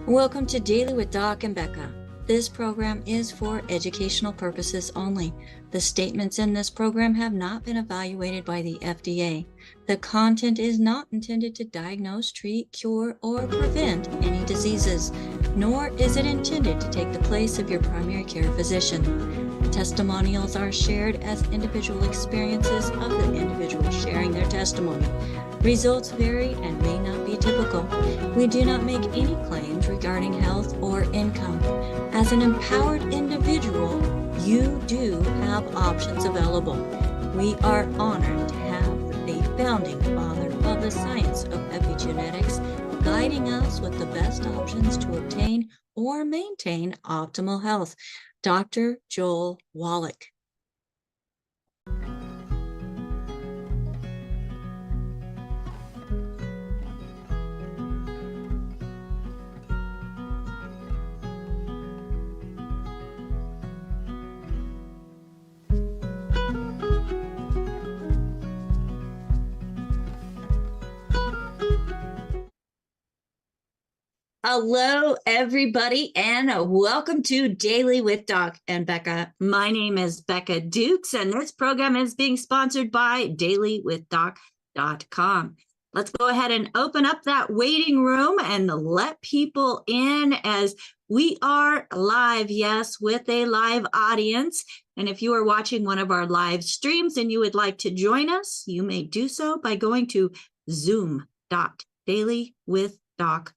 Welcome to Daily with Doc and Becca. This program is for educational purposes only. The statements in this program have not been evaluated by the FDA. The content is not intended to diagnose, treat, cure, or prevent any diseases, nor is it intended to take the place of your primary care physician. Testimonials are shared as individual experiences of the individual sharing their testimony. Results vary and may not be typical. We do not make any claims regarding health or income. As an empowered individual, you do have options available. We are honored to have the founding father of the science of epigenetics guiding us with the best options to obtain or maintain optimal health, Dr. Joel Wallach. Hello, everybody, and welcome to Daily with Doc and Becca. My name is Becca Dukes, and this program is being sponsored by dailywithdoc.com. Let's go ahead and open up that waiting room and let people in as we are live, yes, with a live audience. And if you are watching one of our live streams and you would like to join us, you may do so by going to zoom.dailywithdoc.com.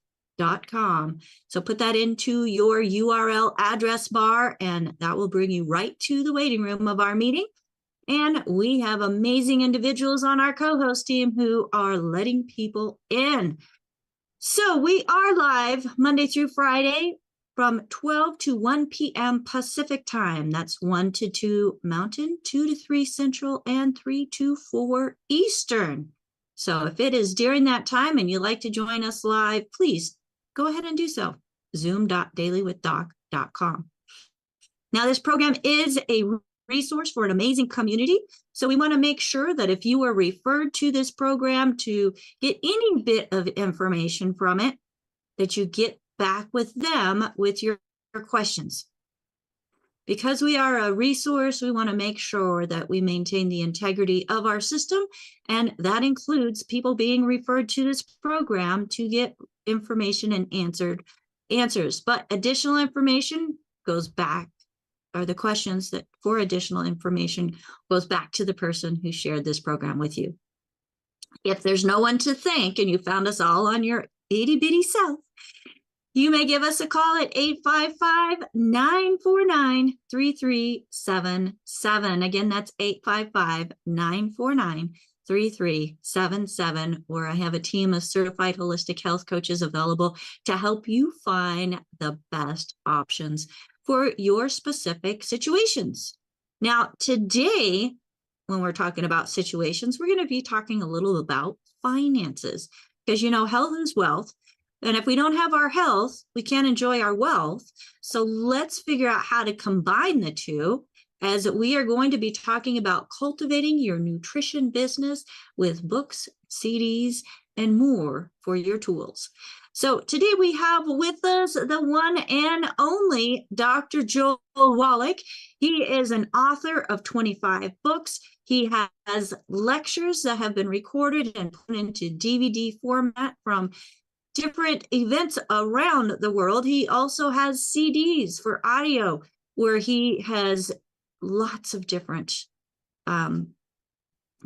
So put that into your URL address bar, and that will bring you right to the waiting room of our meeting. And we have amazing individuals on our co-host team who are letting people in. So we are live Monday through Friday from 12 to 1 p.m. Pacific time. That's 1 to 2 Mountain, 2 to 3 Central, and 3 to 4 Eastern. So if it is during that time and you'd like to join us live, please go ahead and do so. Zoom.dailywithdoc.com. Now, this program is a resource for an amazing community. So we want to make sure that if you are referred to this program to get any bit of information from it, that you get back with them with your questions. Because we are a resource, we want to make sure that we maintain the integrity of our system, and that includes people being referred to this program to get information and answers. But additional information goes back, or the questions that for additional information goes back to the person who shared this program with you. If there's no one to thank and you found us all on your itty-bitty self, you may give us a call at 855-949-3377. Again, that's 855-949-3377, where I have a team of certified holistic health coaches available to help you find the best options for your specific situations. Now, today, when we're talking about situations, we're going to be talking a little about finances, because, you know, health is wealth. And if we don't have our health, we can't enjoy our wealth. So let's figure out how to combine the two, as we are going to be talking about cultivating your nutrition business with books, CDs, and more for your tools. So today we have with us the one and only Dr. Joel Wallach. He is an author of 25 books. He has lectures that have been recorded and put into DVD format from different events around the world. He also has CDs for audio, where he has lots of different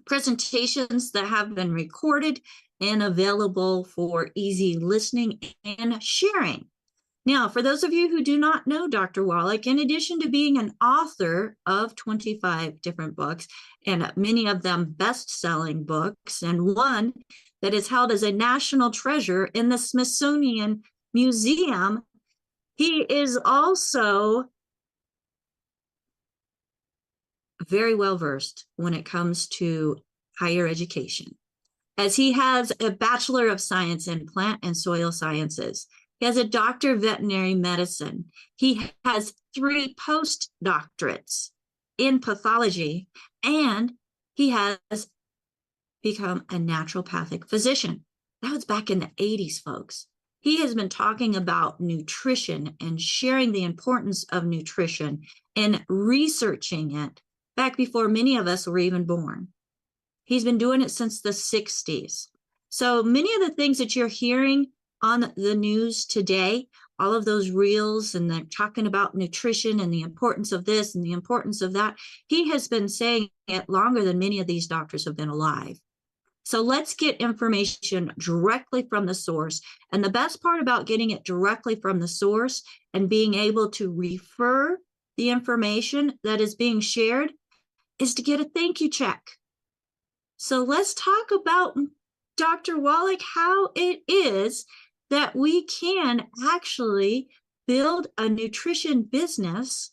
presentations that have been recorded and available for easy listening and sharing. Now, for those of you who do not know Dr. Wallach, in addition to being an author of 25 different books, and many of them best-selling books, and one that is held as a national treasure in the Smithsonian Museum, he is also very well versed when it comes to higher education, as he has a Bachelor of Science in Plant and Soil Sciences. He has a Doctor of Veterinary Medicine. He has 3 postdoctorates in pathology, and he has become a naturopathic physician. That was back in the 80s, folks. He has been talking about nutrition and sharing the importance of nutrition and researching it back before many of us were even born. He's been doing it since the 60s. So many of the things that you're hearing on the news today, all of those reels, and they're talking about nutrition and the importance of this and the importance of that, he has been saying it longer than many of these doctors have been alive. So let's get information directly from the source. And the best part about getting it directly from the source and being able to refer the information that is being shared is to get a thank you check. So let's talk about, Dr. Wallach, how it is that we can actually build a nutrition business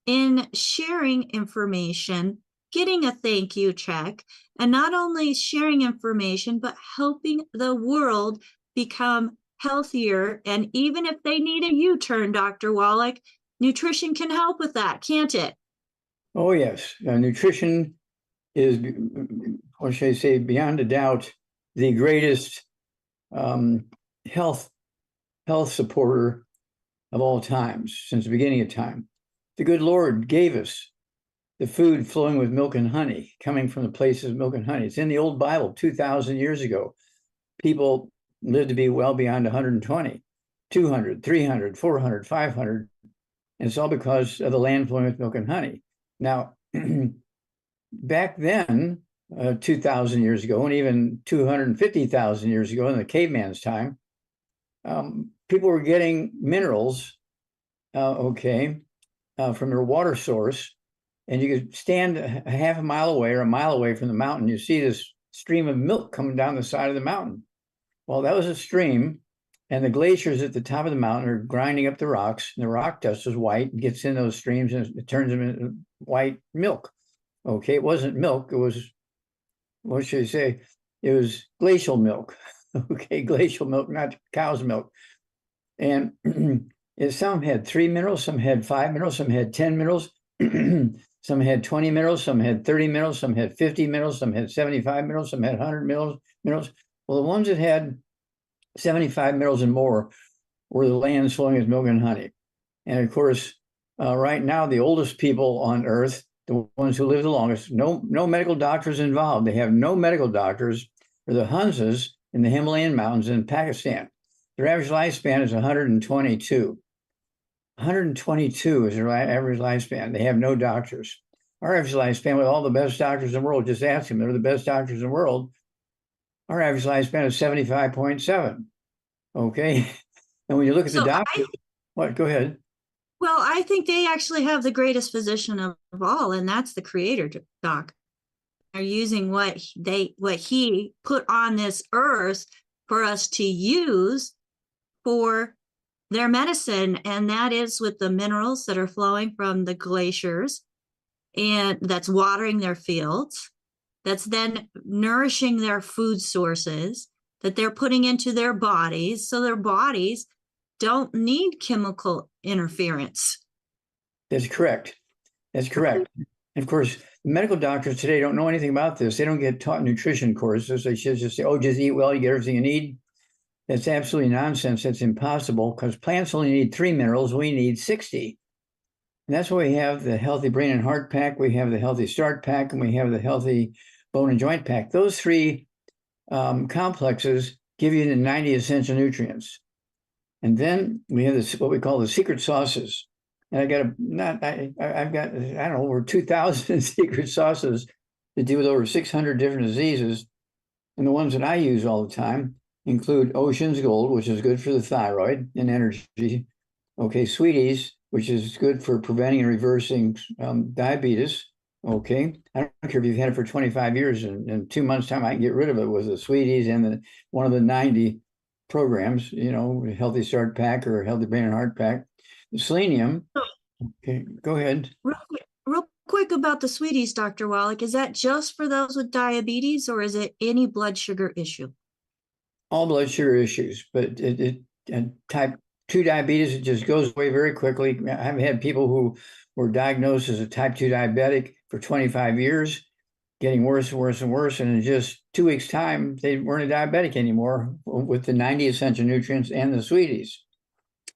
in sharing information, getting a thank you check, and not only sharing information, but helping the world become healthier. And even if they need a U-turn, Dr. Wallach, nutrition can help with that, can't it? Oh, yes. Nutrition is, what should I say, beyond a doubt, the greatest health supporter of all times, since the beginning of time. The good Lord gave us the food flowing with milk and honey, coming from the places of milk and honey. It's in the old Bible 2,000 years ago. People lived to be well beyond 120, 200, 300, 400, 500. And it's all because of the land flowing with milk and honey. Now, back then, 2,000 years ago, and even 250,000 years ago in the caveman's time, people were getting minerals, from their water source. And you could stand a half a mile away or a mile away from the mountain. You see this stream of milk coming down the side of the mountain. Well, that was a stream, and the glaciers at the top of the mountain are grinding up the rocks, and the rock dust is white and gets in those streams and it turns them into white milk. Okay, it wasn't milk. It was, what should I say? It was glacial milk. Okay, glacial milk, not cow's milk. And some had 3 minerals, some had 5 minerals, some had 10 minerals. Some had 20 minerals, some had 30 minerals, some had 50 minerals, some had 75 minerals, some had 100 minerals. Well, the ones that had 75 minerals and more were the lands flowing with milk and honey. And of course, right now, the oldest people on Earth, the ones who live the longest, no medical doctors involved. They have no medical doctors, are the Hunzas in the Himalayan mountains in Pakistan. Their average lifespan is 122. 122 is their average lifespan. They have no doctors. Our average lifespan, with all the best doctors in the world, just ask them, they're the best doctors in the world. Our average lifespan is 75.7. Okay. And when you look at the doctors, what? Go ahead. Well, I think they actually have the greatest physician of all, and that's the creator, doc. They're using what he put on this earth for us to use for their medicine, and that is with the minerals that are flowing from the glaciers, and that's watering their fields, that's then nourishing their food sources that they're putting into their bodies, so their bodies don't need chemical interference. That's correct. That's correct. And of course, medical doctors today don't know anything about this. They don't get taught nutrition courses. They should just say, oh, just eat well, you get everything you need. That's absolutely nonsense. That's impossible, because plants only need 3 minerals. We need 60. And that's why we have the Healthy Brain and Heart Pack. We have the Healthy Start Pack, and we have the Healthy Bone and Joint Pack. Those 3 complexes give you the 90 essential nutrients. And then we have this, what we call the secret sauces. And I've got, I don't know, over 2,000 secret sauces that deal with over 600 different diseases. And the ones that I use all the time include Ocean's Gold, which is good for the thyroid and energy. Okay, Sweet Eze, which is good for preventing and reversing diabetes. Okay, I don't care if you've had it for 25 years, and in 2 months' time, I can get rid of it with a Sweet Eze and one of the 90 programs, Healthy Start Pack or Healthy Brain and Heart Pack. The selenium. Okay, go ahead. Real quick about the Sweet Eze, Dr. Wallach, is that just for those with diabetes, or is it any blood sugar issue? All blood sugar issues, but type 2 diabetes, it just goes away very quickly. I've had people who were diagnosed as a type 2 diabetic for 25 years, getting worse and worse and worse. And in just 2 weeks' time, they weren't a diabetic anymore with the 90 essential nutrients and the sweeties.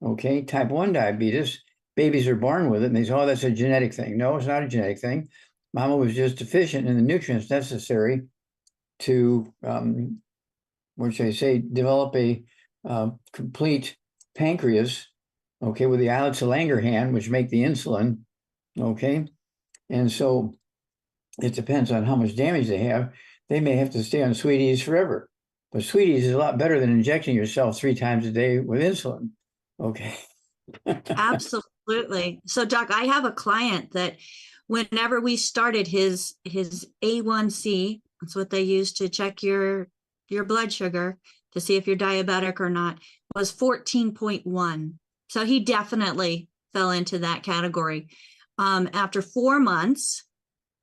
Okay, type 1 diabetes, babies are born with it, and they say, oh, that's a genetic thing. No, it's not a genetic thing. Mama was just deficient in the nutrients necessary to, what should I say, develop a complete pancreas, okay, with the islets of Langerhans, which make the insulin, okay? And so it depends on how much damage they have. They may have to stay on sweeties forever. But sweeties is a lot better than injecting yourself 3 times a day with insulin. Okay. Absolutely. So, Doc, I have a client that whenever we started his A1C, that's what they use to check your blood sugar to see if you're diabetic or not, was 14.1. So he definitely fell into that category. After 4 months,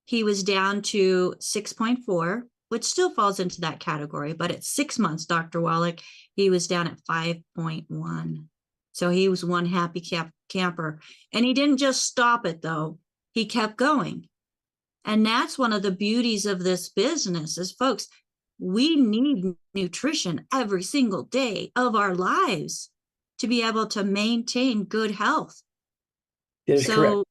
he was down to 6.4, which still falls into that category. But at 6 months, Dr. Wallach, he was down at 5.1. So he was one happy camper. And he didn't just stop it, though. He kept going. And that's one of the beauties of this business is, folks, we need nutrition every single day of our lives to be able to maintain good health. That is correct.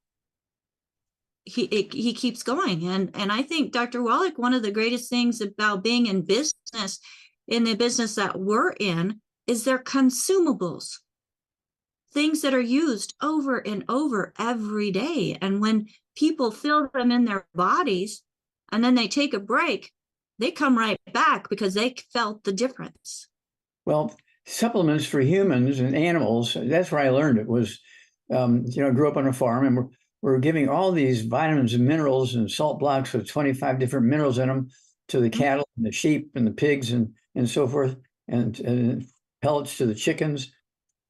He keeps going. And I think, Dr. Wallach, one of the greatest things about being in business, in the business that we're in, is their consumables. Things that are used over and over every day. And when people feel them in their bodies and then they take a break, they come right back because they felt the difference. Well, supplements for humans and animals, that's where I learned it was, I grew up on a farm, and we're giving all these vitamins and minerals and salt blocks with 25 different minerals in them to the cattle and the sheep and the pigs and so forth, and pellets to the chickens,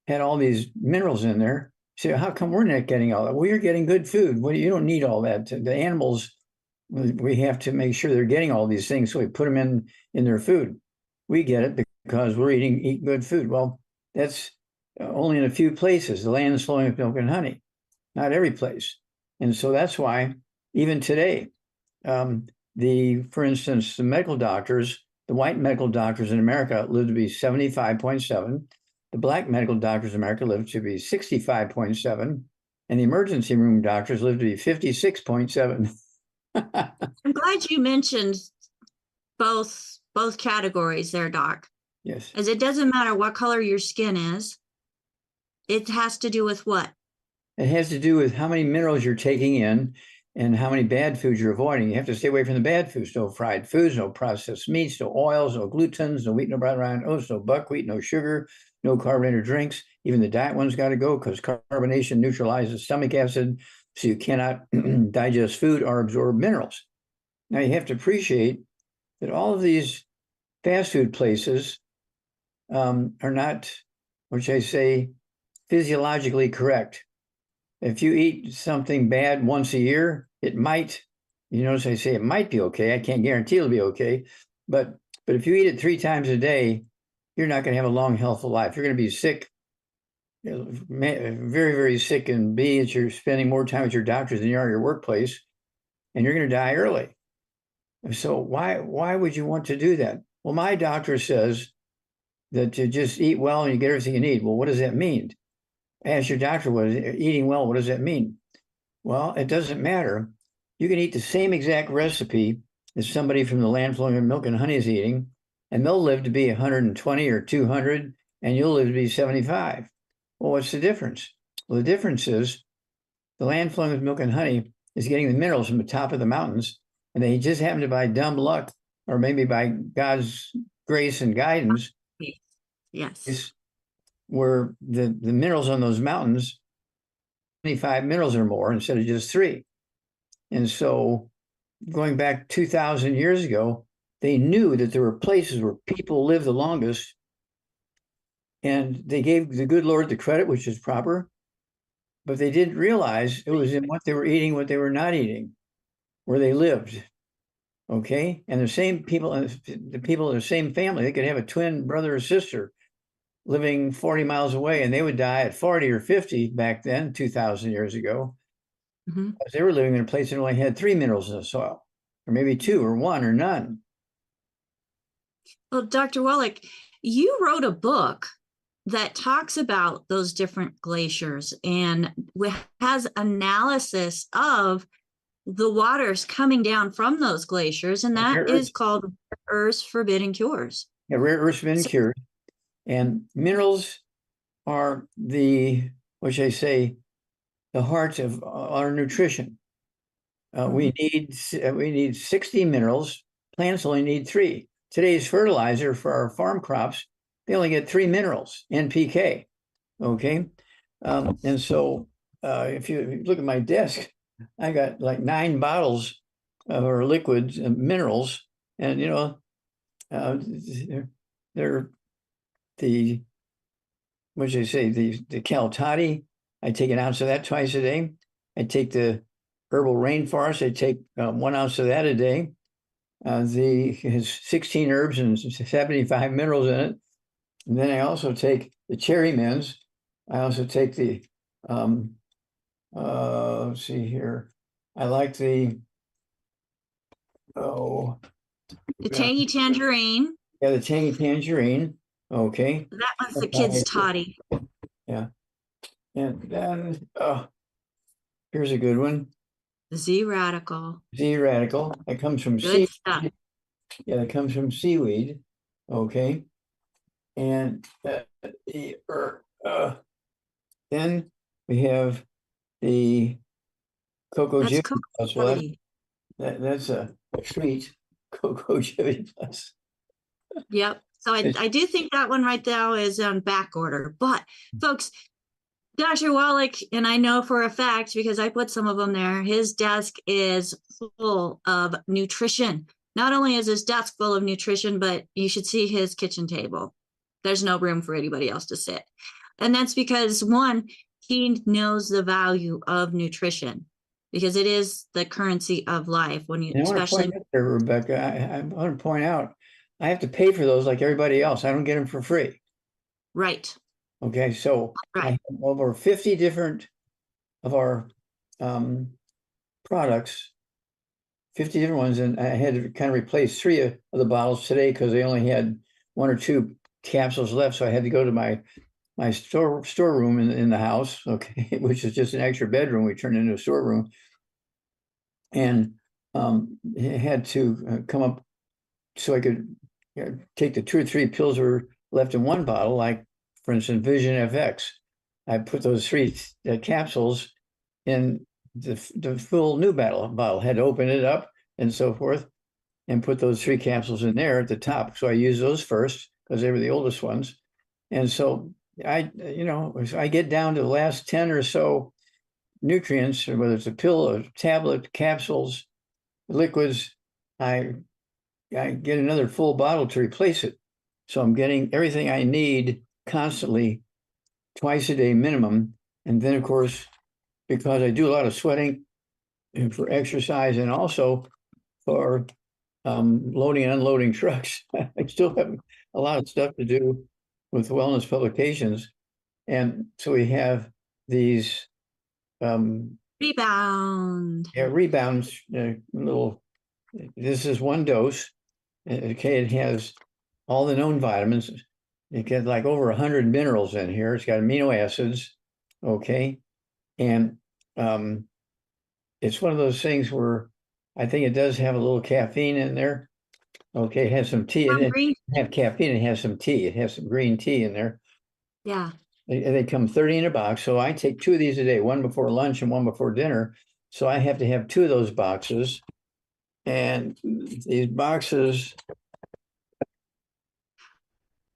had all these minerals in there. So how come we're not getting all that? Well, you're getting good food. Well, you don't need all that. The animals, we have to make sure they're getting all these things, so we put them in their food. We get it because we're eat good food. Well, that's only in a few places. The land is flowing with milk and honey, not every place. And so that's why even today, for instance, the medical doctors, the white medical doctors in America live to be 75.7. The black medical doctors in America live to be 65.7. And the emergency room doctors live to be 56.7. I'm glad you mentioned both categories there, Doc. Yes. As it doesn't matter what color your skin is. It has to do with what? It has to do with how many minerals you're taking in and how many bad foods you're avoiding. You have to stay away from the bad foods. No fried foods, no processed meats, no oils, no glutens, no wheat, no brown oats, no buckwheat, no sugar, no carbonated drinks. Even the diet one's got to go because carbonation neutralizes stomach acid, so you cannot digest food or absorb minerals. Now you have to appreciate that all of these fast food places are not, what should I say, physiologically correct. If you eat something bad once a year, it might, you notice I say it might be okay. I can't guarantee it'll be okay. But if you eat it 3 times a day, you're not going to have a long, healthful life. You're going to be sick, very, very sick, and B, that you're spending more time with your doctors than you are at your workplace, and you're going to die early. So why would you want to do that? Well, my doctor says that you just eat well and you get everything you need. Well, what does that mean? Ask your doctor, what is eating well, what does that mean? Well, it doesn't matter. You can eat the same exact recipe as somebody from the land flowing with milk and honey is eating, and they'll live to be 120 or 200, and you'll live to be 75. Well, what's the difference? Well, the difference is the land flowing with milk and honey is getting the minerals from the top of the mountains, and they just happen to, by dumb luck, or maybe by God's grace and guidance, yes, where the minerals on those mountains, 25 minerals or more instead of just 3. And so going back 2,000 years ago, they knew that there were places where people lived the longest, and they gave the good Lord the credit, which is proper, but they didn't realize it was in what they were eating, what they were not eating, where they lived. Okay. And the same people, the people in the same family, they could have a twin brother or sister living 40 miles away, and they would die at 40 or 50 back then, 2,000 years ago, because they were living in a place that only had 3 minerals in the soil. or maybe 2 or 1 or none. Well, Dr. Wallach, you wrote a book that talks about those different glaciers and has analysis of the waters coming down from those glaciers, and that is called Earth's Forbidden Cures. Yeah, rare earths forbidden cures. And minerals are the, what should I say, the heart of our nutrition. We need 60 minerals. Plants only need 3. Today's fertilizer for our farm crops, they only get 3 minerals, NPK. Okay, and so if you look at my desk, I got like 9 bottles of our liquids and minerals, and you know, they're the, what should I say, the Caltati. I take an ounce of that twice a day. I take the herbal rainforest. I take 1 ounce of that a day. It has 16 herbs and 75 minerals in it. And then I also take the cherry mints. I also take the, let's see here. I like the, the tangy tangerine. Yeah, the tangy tangerine. Okay. That one's the kids' toddy. Yeah. And then, here's a good one. The Z radical. Z radical. That comes from Good stuff. Yeah, that comes from seaweed. Okay. And then we have the cocoa That's Jiffy Plus. Well, that's a treat. Cocoa Jiffy Plus. Yep. So I do think that one right now is on back order. But folks, Dr. Wallach, and I know for a fact because I put some of them there, his desk is full of nutrition. Not only is his desk full of nutrition, but you should see his kitchen table. There's no room for anybody else to sit. And that's because, one, he knows the value of nutrition because it is the currency of life. When you, especially, point out there, Rebecca, I want to point out, I have to pay for those like everybody else. I don't get them for free. Right. Okay, so right. I have over 50 different of our products, 50 different ones, and I had to kind of replace 3 of the bottles today because they only had 1 or 2 capsules left. So I had to go to my storeroom in the house, okay, which is just an extra bedroom we turned into a storeroom, and had to come up so I could take the 2 or 3 pills that were left in one bottle, like for instance, Vision FX. I put those 3 capsules in the full new bottle, had to open it up and so forth, and put those 3 capsules in there at the top. So I used those first because they were the oldest ones. And so I get down to the last 10 or so nutrients, whether it's a pill, a tablet, capsules, liquids, I get another full bottle to replace it. So I'm getting everything I need constantly, twice a day minimum. And then, of course, because I do a lot of sweating and for exercise and also for loading and unloading trucks, I still have a lot of stuff to do with wellness publications. And so we have these rebounds, little, this is 1 dose. Okay, it has all the known vitamins. It gets like over 100 minerals in here. It's got amino acids. Okay. And it's one of those things where I think it does have a little caffeine in there. Okay, it has some tea. It doesn't have caffeine, it has some tea. It has some green tea in there. Yeah. They come 30 in a box. So I take 2 of these a day, 1 before lunch and 1 before dinner. So I have to have 2 of those boxes. And these boxes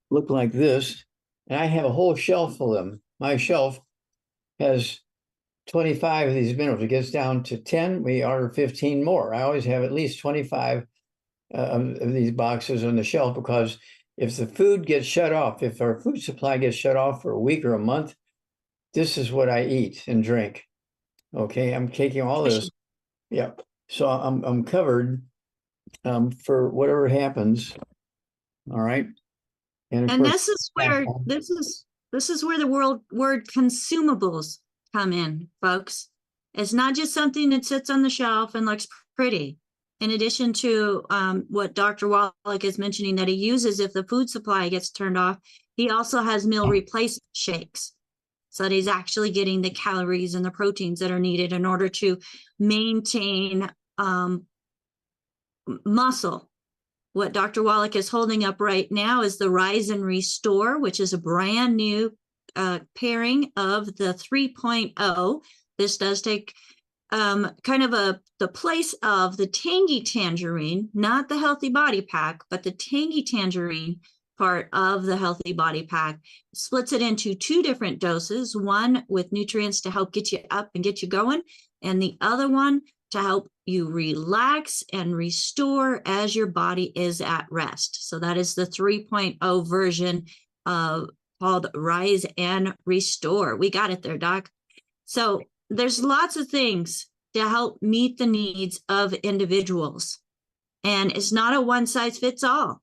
look like this. And I have a whole shelf of them. My shelf has 25 of these minerals. It gets down to 10, we order 15 more. I always have at least 25 of these boxes on the shelf because if the food gets shut off, if our food supply gets shut off for a week or a month, this is what I eat and drink. Okay, I'm taking all this. Yeah, so I'm covered for whatever happens. All right, and of course, this is where the word consumables come in, folks. It's not just something that sits on the shelf and looks pretty. in addition to what Dr. Wallach is mentioning that he uses if the food supply gets turned off, he also has meal replacement shakes. So that he's actually getting the calories and the proteins that are needed in order to maintain muscle. What Dr. Wallach is holding up right now is the Rise and Restore, which is a brand new pairing of the 3.0. This does take kind of the place of the Tangy Tangerine, not the Healthy Body Pack, but the Tangy Tangerine part of the Healthy Body Pack. Splits it into 2 different doses, one with nutrients to help get you up and get you going, and the other one to help you relax and restore as your body is at rest. So that is the 3.0 version called Rise and Restore. We got it there, Doc. So there's lots of things to help meet the needs of individuals. And it's not a one size fits all.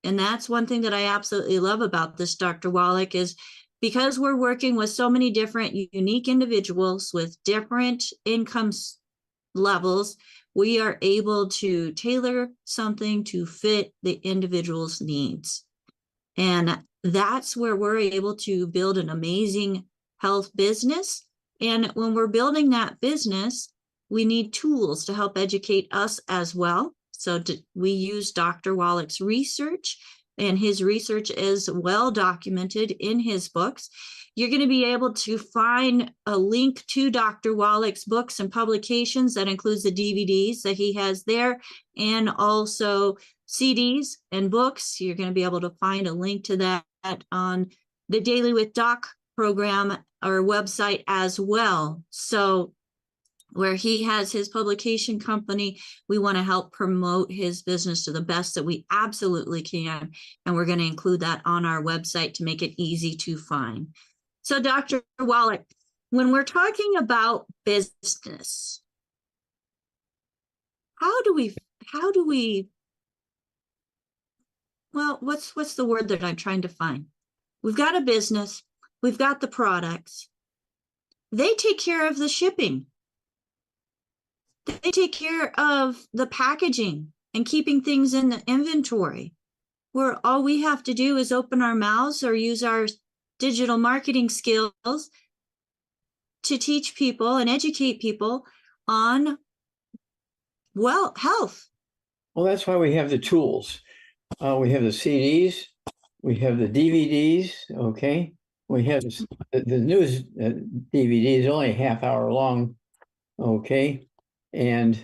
And that's one thing that I absolutely love about this, Dr. Wallach, is because we're working with so many different unique individuals with different income levels, we are able to tailor something to fit the individual's needs. And that's where we're able to build an amazing health business. And when we're building that business, we need tools to help educate us as well. So we use Dr. Wallach's research, and his research is well documented in his books. You're going to be able to find a link to Dr. Wallach's books and publications that includes the DVDs that he has there, and also CDs and books. You're going to be able to find a link to that on the Daily with Doc program or website as well. So where he has his publication company, we want to help promote his business to the best that we absolutely can. And we're going to include that on our website to make it easy to find. So Dr. Wallach, when we're talking about business, how do we, well, what's the word that I'm trying to find? We've got a business, we've got the products. They take care of the shipping. They take care of the packaging and keeping things in the inventory, where all we have to do is open our mouths or use our digital marketing skills to teach people and educate people on, well, health. Well, that's why we have the tools. We have the CDs, we have the DVDs, okay? We have the newest DVD is only a half hour long, okay? And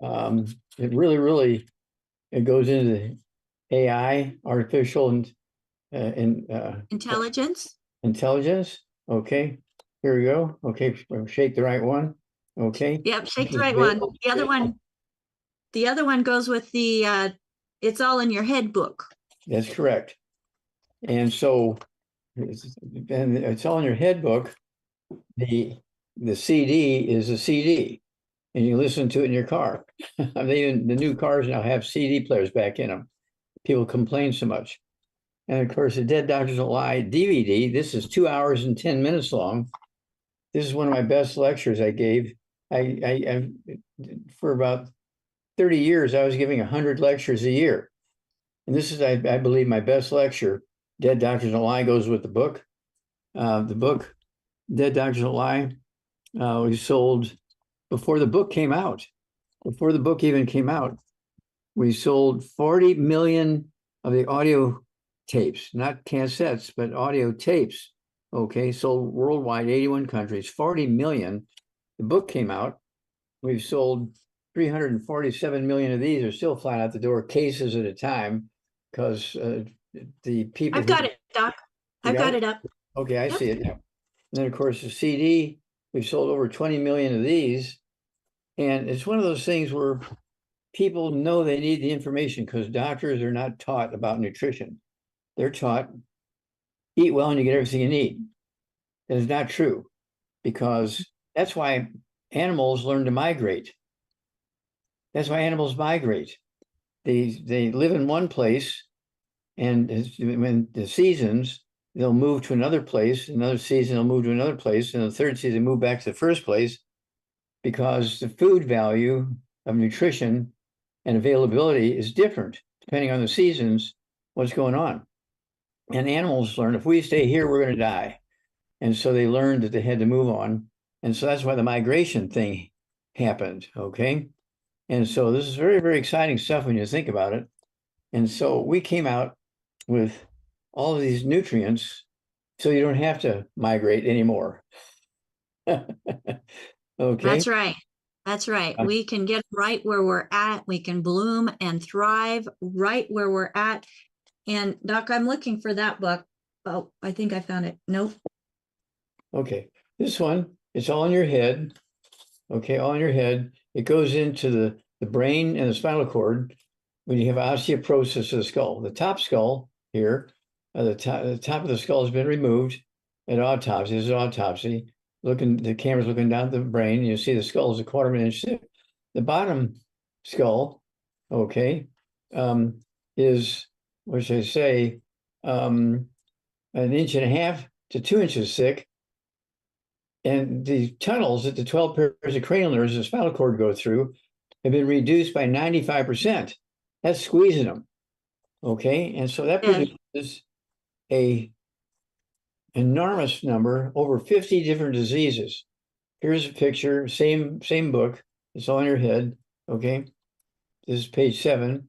it really it goes into the AI, artificial Intelligence. Okay, here we go. Okay, shake the right one. Okay. Yep, shake the right one. The other one goes with the It's All in Your Head book. That's correct. And so, and It's All in Your Head book. The CD is a CD. And you listen to it in your car. I mean, the new cars now have CD players back in them. People complain so much. And of course, the Dead Doctors Don't Lie DVD, this is 2 hours and 10 minutes long. This is one of my best lectures I gave. I for about 30 years, I was giving 100 lectures a year. And this is, I believe, my best lecture. Dead Doctors Don't Lie goes with the book. The book, Dead Doctors Don't Lie, we sold before the book came out. Before the book even came out, we sold 40 million of the audio tapes, not cassettes, but audio tapes. Okay, sold worldwide, 81 countries, 40 million. The book came out. We've sold 347 million of these are still flying out the door, cases at a time, because the people. I've got it, Doc. I've got it up. Okay, I see it. Yeah. And then, of course, the CD, we've sold over 20 million of these. And it's one of those things where people know they need the information because doctors are not taught about nutrition. They're taught, eat well and you get everything you need. That is not true, because that's why animals learn to migrate. That's why animals migrate. They live in one place, and when the seasons, they'll move to another place. Another season, they'll move to another place. And the third season, move back to the first place, because the food value of nutrition and availability is different depending on the seasons, what's going on. And animals learn, if we stay here, we're going to die. And so they learned that they had to move on. And so that's why the migration thing happened, okay? And so this is very, very exciting stuff when you think about it. And so we came out with all of these nutrients so you don't have to migrate anymore. Okay. That's right. That's right. We can get right where we're at. We can bloom and thrive right where we're at. And Doc, I'm looking for that book. Oh, I think I found it. Nope. Okay. This one, it's all in your head. Okay, all in your head. It goes into the brain and the spinal cord when you have osteoporosis of the skull. The top skull here, the top of the skull has been removed at autopsy. This is autopsy. The camera's looking down at the brain, and you see the skull is a quarter of an inch thick. The bottom skull, okay, is, what should I say, an inch and a half to 2 inches thick. And the tunnels that the 12 pairs of cranial nerves and spinal cord go through have been reduced by 95%. That's squeezing them. Okay. And so that produces a enormous number, over 50 different diseases. Here's a picture, same book. It's all in your head. Okay. This is page 7.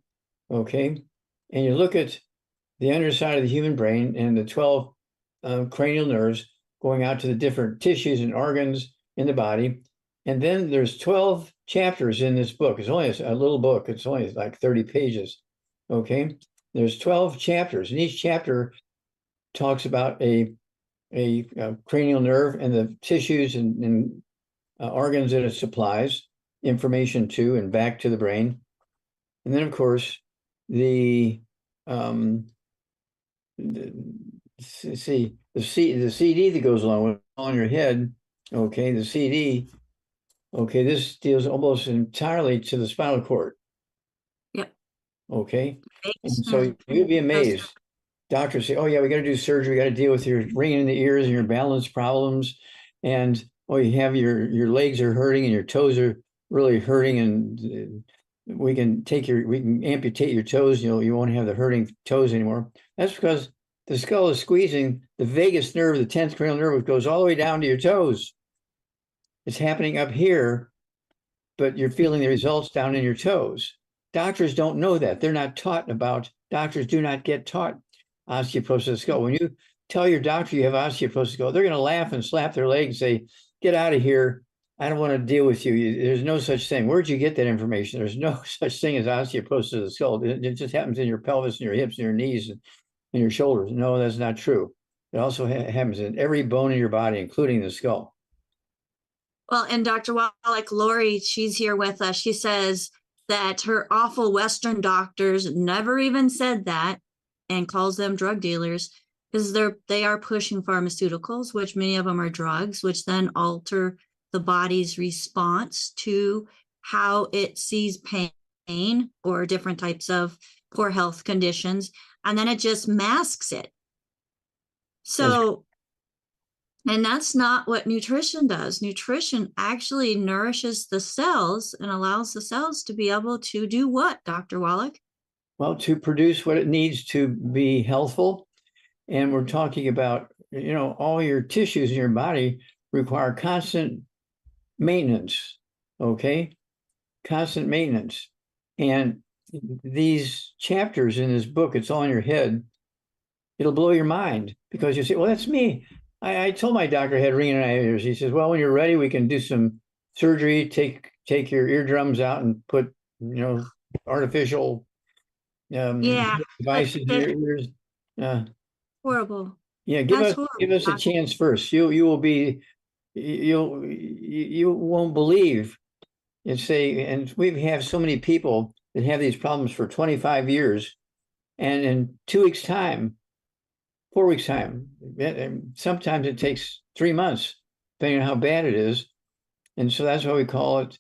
Okay. And you look at the underside of the human brain and the 12 cranial nerves going out to the different tissues and organs in the body. And then there's 12 chapters in this book. It's only a little book. It's only like 30 pages. Okay. There's 12 chapters, and each chapter talks about a cranial nerve and the tissues and organs that it supplies information to and back to the brain. And then, of course, the CD that goes along with on your head, okay, the CD, okay, this deals almost entirely to the spinal cord. Yep. Okay. And so you'd be amazed. Doctors say, oh yeah, we got to do surgery, we got to deal with your ringing in the ears and your balance problems. And oh, you have your legs are hurting and your toes are really hurting, and we can amputate your toes, you won't have the hurting toes anymore. That's because the skull is squeezing the vagus nerve, the 10th cranial nerve, which goes all the way down to your toes. It's happening up here, but you're feeling the results down in your toes. Doctors don't know that. They're not taught about, doctors do not get taught osteoporosis of the skull. When you tell your doctor you have osteoporosis of the skull, they're going to laugh and slap their leg and say, get out of here. I don't want to deal with you. There's no such thing. Where'd you get that information? There's no such thing as osteoporosis of the skull. It just happens in your pelvis and your hips and your knees and your shoulders. No, that's not true. It also happens in every bone in your body, including the skull. Well, and Dr. Wallach, Lori, she's here with us. She says that her awful Western doctors never even said that, and calls them drug dealers, because they are pushing pharmaceuticals, which many of them are drugs, which then alter the body's response to how it sees pain or different types of poor health conditions, and then it just masks it. So, and that's not what nutrition does. Nutrition actually nourishes the cells and allows the cells to be able to do what, Dr. Wallach? Well, to produce what it needs to be healthful. And we're talking about, all your tissues in your body require constant maintenance, okay? Constant maintenance. And these chapters in this book, it's all in your head, it'll blow your mind, because you say, well, that's me. I told my doctor I had ringing in my ears. He says, well, when you're ready, we can do some surgery, take your eardrums out and put, artificial devices in your ears. Horrible. Yeah, give us a chance first. You won't believe. And we have so many people that have these problems for 25 years, and in 2 weeks' time, 4 weeks' time, sometimes it takes 3 months, depending on how bad it is. And so that's why we call it,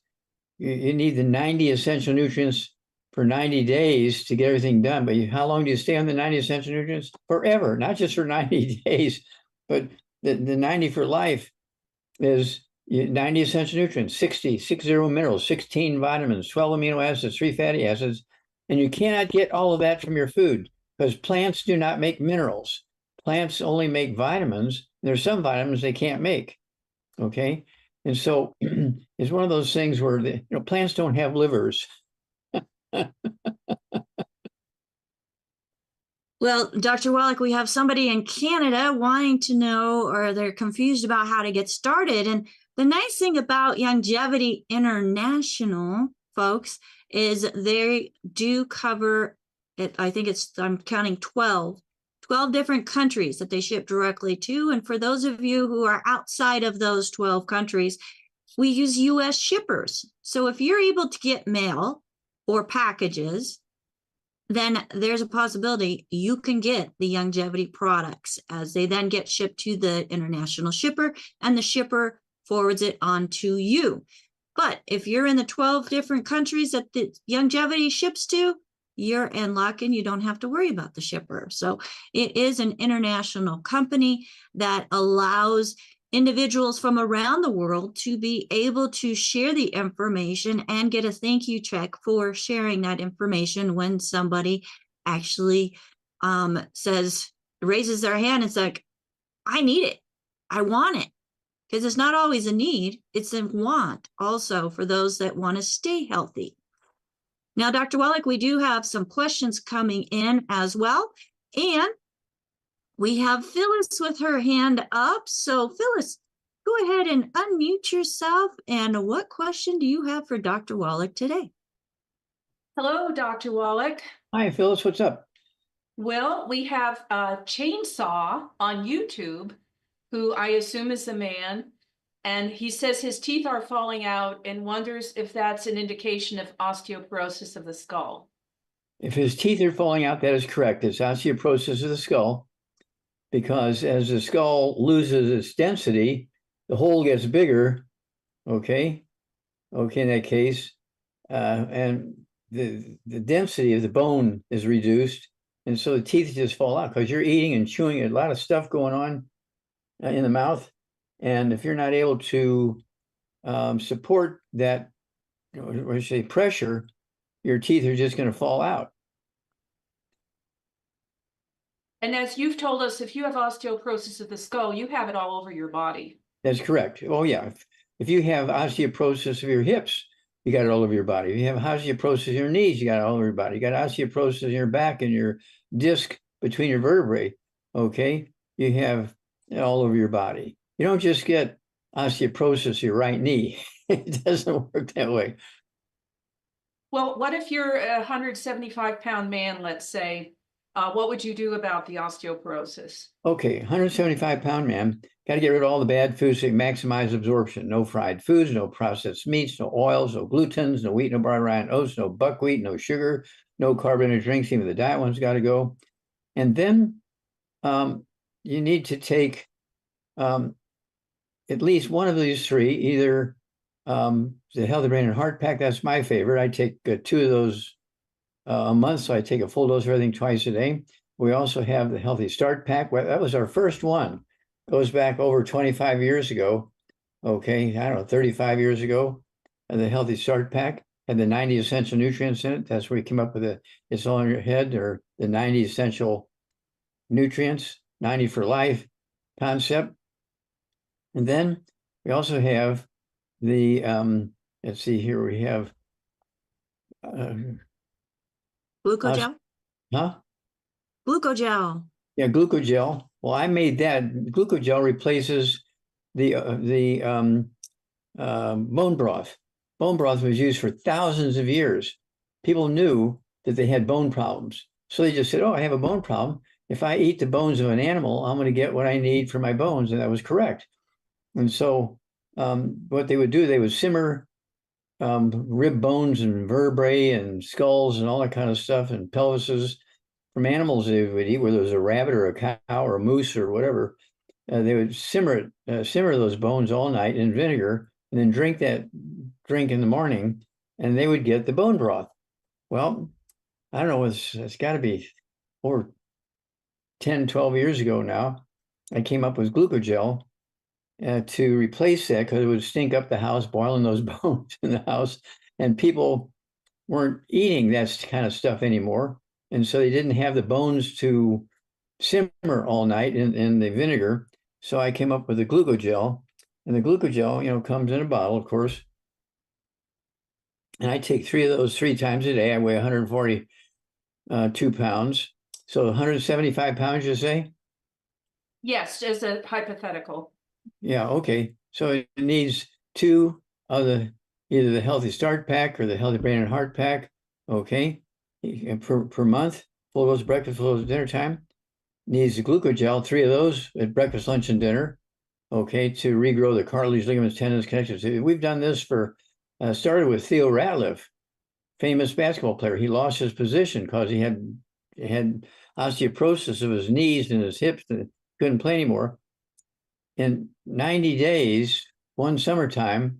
you need the 90 essential nutrients for 90 days to get everything done. But how long do you stay on the 90 essential nutrients? Forever, not just for 90 days, but the 90 for life is 90 essential nutrients, 60 minerals, 16 vitamins, 12 amino acids, 3 fatty acids. And you cannot get all of that from your food because plants do not make minerals. Plants only make vitamins. There's some vitamins they can't make. Okay. And so it's one of those things where plants don't have livers. Well, Dr. Wallach, we have somebody in Canada wanting to know, or they're confused about how to get started. And the nice thing about Longevity International, folks, is they do cover it. I think I'm counting 12 different countries that they ship directly to. And for those of you who are outside of those 12 countries, we use US shippers. So if you're able to get mail or packages, then there's a possibility you can get the Longevity products as they then get shipped to the international shipper, and the shipper forwards it on to you. But if you're in the 12 different countries that the Longevity ships to, you're in luck and you don't have to worry about the shipper. So it is an international company that allows individuals from around the world to be able to share the information and get a thank you check for sharing that information when somebody actually raises their hand and says, like, I need it, I want it. Because it's not always a need, it's a want also for those that want to stay healthy. Now, Dr. Wallach, we do have some questions coming in as well. And we have Phyllis with her hand up. So Phyllis, go ahead and unmute yourself. And what question do you have for Dr. Wallach today? Hello, Dr. Wallach. Hi, Phyllis, what's up? Well, we have a chainsaw on YouTube, who I assume is a man, and he says his teeth are falling out and wonders if that's an indication of osteoporosis of the skull. If his teeth are falling out, that is correct. It's osteoporosis of the skull, because as the skull loses its density, the hole gets bigger, okay, in that case, and the density of the bone is reduced, and so the teeth just fall out because you're eating and chewing a lot of stuff going on in the mouth, and if you're not able to support that, what you say, pressure, your teeth are just going to fall out. And as you've told us, if you have osteoporosis of the skull, you have it all over your body. That's correct. Oh, yeah. If you have osteoporosis of your hips, you got it all over your body. If you have osteoporosis of your knees, you got it all over your body. You got osteoporosis in your back and your disc between your vertebrae, okay? You have it all over your body. You don't just get osteoporosis of your right knee. It doesn't work that way. Well, what if you're a 175-pound man, let's say? What would you do about the osteoporosis? Okay, 175-pound man, got to get rid of all the bad foods to maximize absorption. No fried foods, no processed meats, no oils, no glutens, no wheat, no barley, rye, and oats, no buckwheat, no sugar, no carbonated drinks. Even the diet one's got to go. And then you need to take at least one of these three, either the Healthy Brain and Heart Pack. That's my favorite. I take 2 of those a month, so I take a full dose of everything twice a day. We also have the Healthy Start Pack. Well, that was our first one. Goes back over 25 years ago. Okay, I don't know, 35 years ago. The Healthy Start Pack had the 90 essential nutrients in it. That's where we came up with it's all in your head, or the 90 essential nutrients, 90 for life concept. And then we also have the, let's see here, we have Glucogel? huh? Glucogel. Yeah, glucogel. Well, I made that. Glucogel replaces the bone broth. Bone broth was used for thousands of years. People knew that they had bone problems. So they just said, oh, I have a bone problem. If I eat the bones of an animal, I'm going to get what I need for my bones. And that was correct. And so what they would do, they would simmer rib bones and vertebrae and skulls and all that kind of stuff, and pelvises from animals they would eat, whether it was a rabbit or a cow or a moose or whatever. They would simmer those bones all night in vinegar, and then drink that drink in the morning, and they would get the bone broth. Well, I don't know, it's got to be over 10, 12 years ago now. I came up with glucogel, to replace that because it would stink up the house, boiling those bones in the house. And people weren't eating that kind of stuff anymore. And so they didn't have the bones to simmer all night in the vinegar. So I came up with a glucogel. And the glucogel, comes in a bottle, of course. And I take 3 of those 3 times a day. I weigh 142 pounds. So 175 pounds, you say? Yes, as a hypothetical. Yeah, okay. So it needs 2 of either the Healthy Start Pack or the Healthy Brain and Heart Pack, okay, per month. Full dose breakfast, full dose dinner time. Needs the glucogel, 3 of those at breakfast, lunch, and dinner, okay, to regrow the cartilage, ligaments, tendons, connections. We've done this started with Theo Ratliff, famous basketball player. He lost his position because he had osteoporosis of his knees and his hips and couldn't play anymore. In 90 days, one summertime,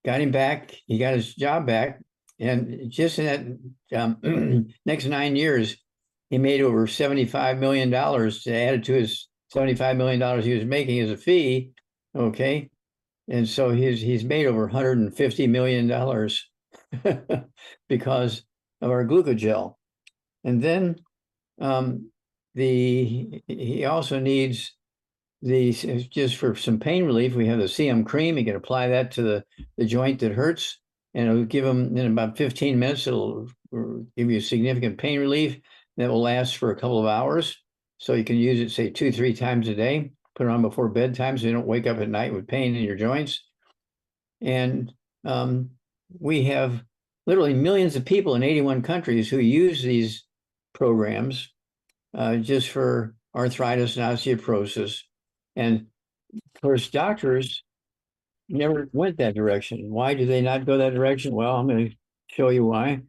got him back. He got his job back. And just in that next 9 years, he made over $75 million to add to his $75 million he was making as a fee. Okay. And so he's made over $150 million because of our glucogel. And then he also needs just for some pain relief. We have the CM cream. You can apply that to the joint that hurts, and it'll give them in about 15 minutes. It'll give you significant pain relief that will last for a couple of hours. So you can use it, say, 2-3 times a day. Put it on before bedtime so you don't wake up at night with pain in your joints. And we have literally millions of people in 81 countries who use these programs just for arthritis and osteoporosis. And of course, doctors never went that direction. Why do they not go that direction? Well, I'm going to show you why.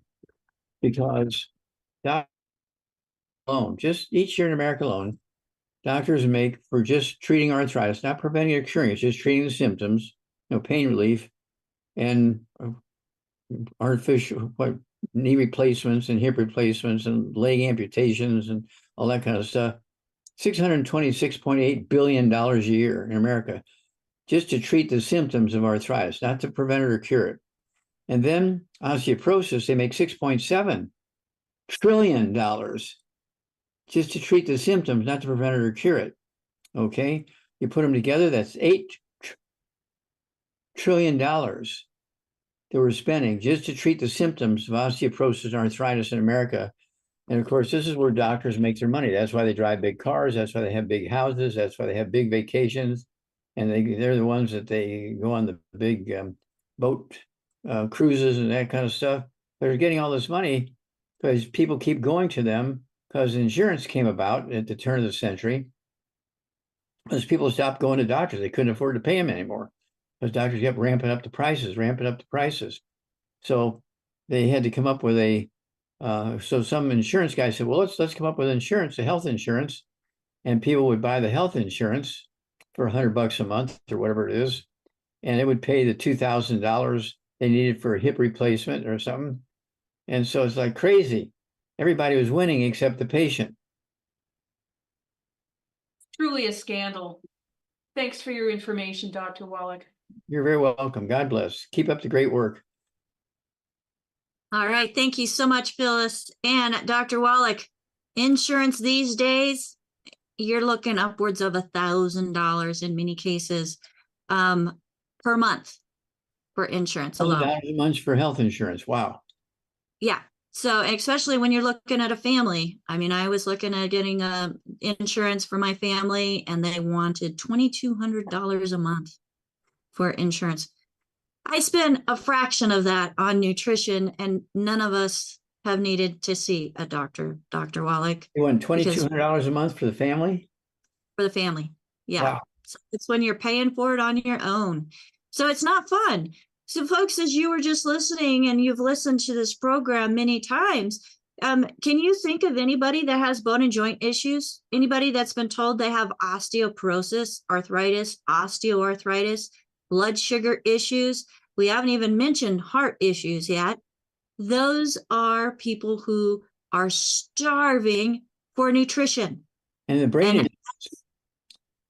Because alone, just each year in America alone, doctors make for just treating arthritis, not preventing or curing, it's just treating the symptoms, pain relief, and artificial knee replacements and hip replacements and leg amputations and all that kind of stuff. $626.8 billion a year in America just to treat the symptoms of arthritis, not to prevent it or cure it. And then osteoporosis, they make $6.7 trillion just to treat the symptoms, not to prevent it or cure it. Okay, you put them together, that's $8 trillion that we're spending just to treat the symptoms of osteoporosis and arthritis in America. And of course, this is where doctors make their money. That's why they drive big cars. That's why they have big houses. That's why they have big vacations. And they're the ones that they go on the big boat cruises and that kind of stuff. They're getting all this money because people keep going to them because insurance came about at the turn of the century. As people stopped going to doctors, they couldn't afford to pay them anymore because doctors kept ramping up the prices. So they had to come up with so some insurance guy said, well, let's come up with insurance, a health insurance, and people would buy the health insurance for $100 a month or whatever it is, and it would pay the $2,000 they needed for a hip replacement or something. And so it's like crazy. Everybody was winning except the patient. Truly a scandal. Thanks for your information, Dr. Wallach. You're very welcome. God bless. Keep up the great work. All right. Thank you so much, Phyllis. And Dr. Wallach, insurance these days, you're looking upwards of $1,000 in many cases per month for insurance alone. $1,000 a month for health insurance. Wow. Yeah. So especially when you're looking at a family. I mean, I was looking at getting insurance for my family, and they wanted $2,200 a month for insurance. I spend a fraction of that on nutrition, and none of us have needed to see a doctor, Dr. Wallach. You want $2,200 a month for the family? For the family. Yeah. Wow. So it's when you're paying for it on your own. So it's not fun. So folks, as you were just listening and you've listened to this program many times, can you think of anybody that has bone and joint issues? Anybody that's been told they have osteoporosis, arthritis, osteoarthritis, blood sugar issues? We haven't even mentioned heart issues yet. Those are people who are starving for nutrition. And the brain.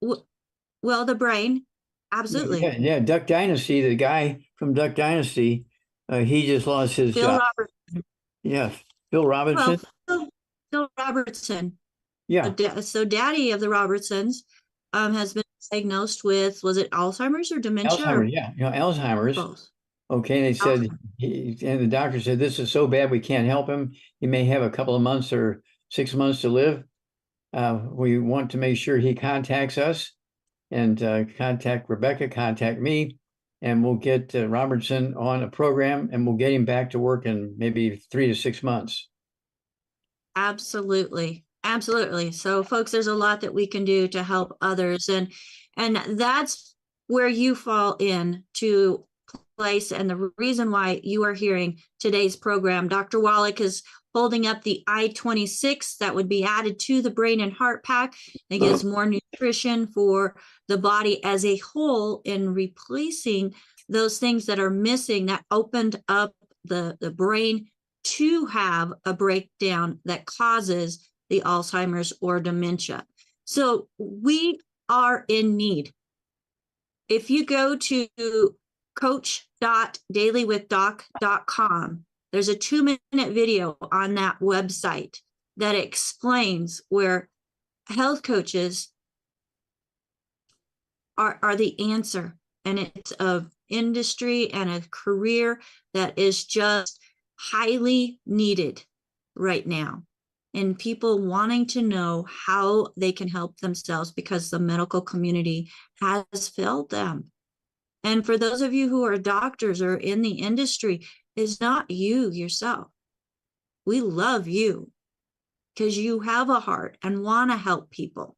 Well, the brain. Absolutely. Yeah. Duck Dynasty, the guy from Duck Dynasty, he just lost his Phil job. Robertson. Yeah, Phil Robinson. Well, Phil Robertson. Yeah, So daddy of the Robertsons has been diagnosed with, was it Alzheimer's or dementia or Alzheimer's. Yeah, Alzheimer's. both? Okay, they said, and the doctor said, this is so bad we can't help him. He may have a couple of months or 6 months to live. We want to make sure he contacts us and contact Rebecca, contact me, and we'll get Robertson on a program and we'll get him back to work in maybe 3 to 6 months. Absolutely. Absolutely. So folks, there's a lot that we can do to help others. And that's where you fall in to place. And the reason why you are hearing today's program, Dr. Wallach is holding up the I-26 that would be added to the brain and heart pack. It gives more nutrition for the body as a whole in replacing those things that are missing that opened up the brain to have a breakdown that causes the Alzheimer's or dementia. So we are in need. If you go to coach.dailywithdoc.com, there's a 2-minute video on that website that explains where health coaches are the answer. And it's an industry and a career that is just highly needed right now. And people wanting to know how they can help themselves because the medical community has failed them. And for those of you who are doctors or in the industry, it's not you yourself. We love you because you have a heart and want to help people.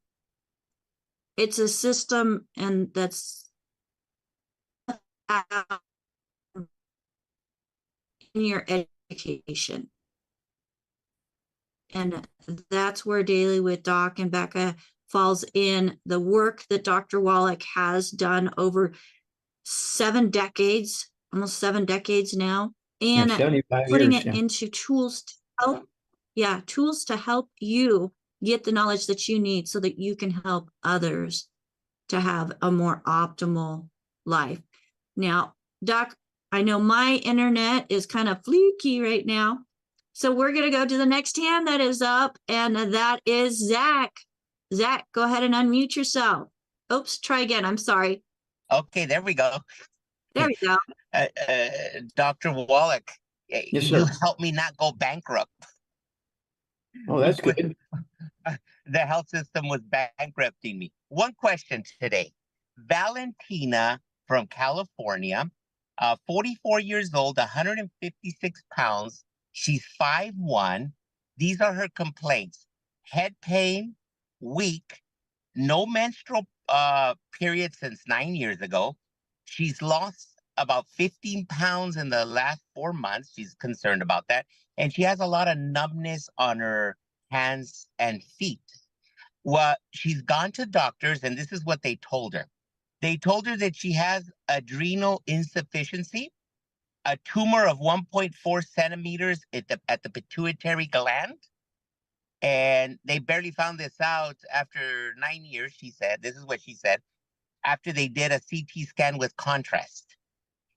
It's a system and that's in your education. And that's where Daily with Doc and Becca falls in. The work that Dr. Wallach has done over 7 decades, almost 7 decades now, and 75 putting years, it into tools to help, tools to help you get the knowledge that you need so that you can help others to have a more optimal life. Now, Doc, I know my internet is kind of fluky right now. So we're going to go to the next hand that is up, and that is Zach. Zach, go ahead and unmute yourself. Oops, try again. I'm sorry. Okay, there we go. There we go. Dr. Wallach, Yes, you sir. helped me not go bankrupt. Oh, that's good. The health system was bankrupting me. One question today. Valentina from California, 44 years old, 156 pounds. She's 5'1". These are her complaints: head pain, weak, no menstrual period since 9 years ago. She's lost about 15 pounds in the last 4 months. She's concerned about that. And she has a lot of numbness on her hands and feet. Well, she's gone to doctors, and this is what they told her. They told her that she has adrenal insufficiency, a tumor of 1.4 centimeters at the pituitary gland. And they barely found this out after 9 years, she said. This is what she said. After they did a CT scan with contrast.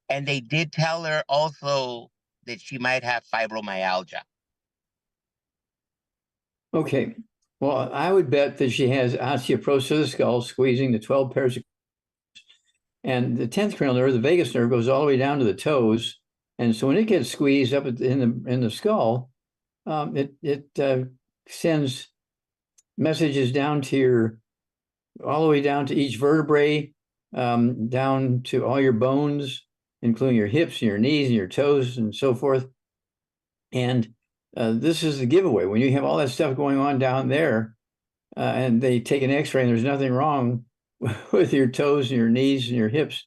And they did tell her also that she might have fibromyalgia. Okay. Well, I would bet that she has osteoporosis of the skull, squeezing the 12 pairs of, and the 10th cranial nerve, the vagus nerve, goes all the way down to the toes. And so when it gets squeezed up in the skull, it sends messages down to all the way down to each vertebrae, down to all your bones, including your hips and your knees and your toes and so forth. And this is the giveaway. When you have all that stuff going on down there, and they take an x-ray and there's nothing wrong with your toes and your knees and your hips,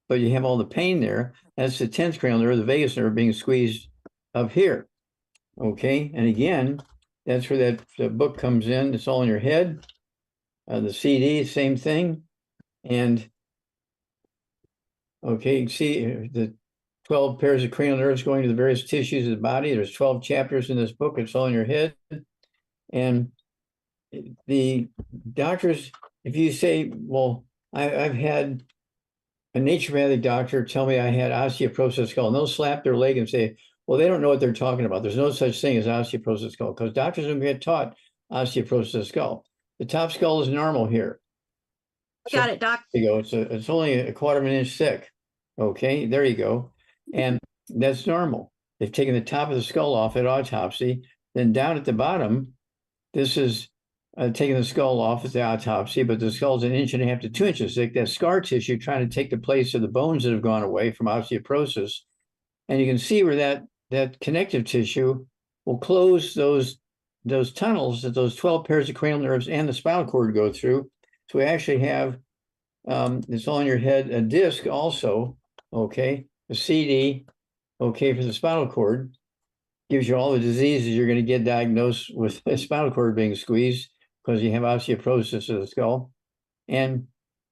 but you have all the pain there, that's the 10th cranial nerve, the vagus nerve, being squeezed up here. Okay, and again, that's where that book comes in. It's all in your head. The CD, same thing. And okay, you see the 12 pairs of cranial nerves going to the various tissues of the body. There's 12 chapters in this book. It's all in your head. And the doctors, if you say, well, I've had a naturopathic doctor tell me I had osteoporosis of the skull, and they'll slap their leg and say, well, they don't know what they're talking about. There's no such thing as osteoporosis of the skull, because doctors don't get taught osteoporosis of the skull. The top skull is normal here. Got it, Doc. There you go. It's only a quarter of an inch thick. Okay, there you go. And that's normal. They've taken the top of the skull off at autopsy. Then down at the bottom, this is taking the skull off at the autopsy, but the skull's 1.5 inches to 2 inches thick. That scar tissue trying to take the place of the bones that have gone away from osteoporosis. And you can see where that connective tissue will close those tunnels that those 12 pairs of cranial nerves and the spinal cord go through. So we actually have, it's all in your head, a disc also, okay, a CD, okay, for the spinal cord, gives you all the diseases you're going to get diagnosed with the spinal cord being squeezed because you have osteoporosis of the skull. And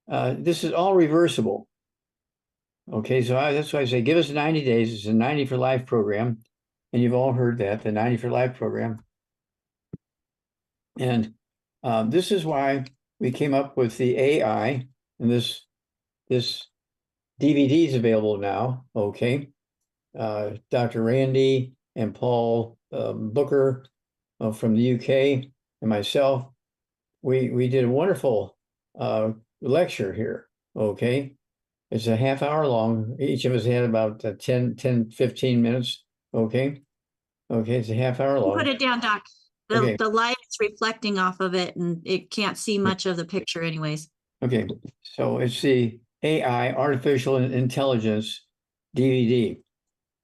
this is all reversible. Okay, so that's why I say give us 90 days. It's a 90 for life program. And you've all heard that, the 90 for life program. And this is why we came up with the AI, and this DVD is available now, okay? Dr. Randy and Paul Booker from the UK and myself, we did a wonderful lecture here, okay? It's a half hour long. Each of us had about 10, 15 minutes, okay? Okay, it's a half hour long. Put it down, Doc. Okay. The light is reflecting off of it and it can't see much of the picture anyways. Okay, so it's the AI, Artificial Intelligence DVD.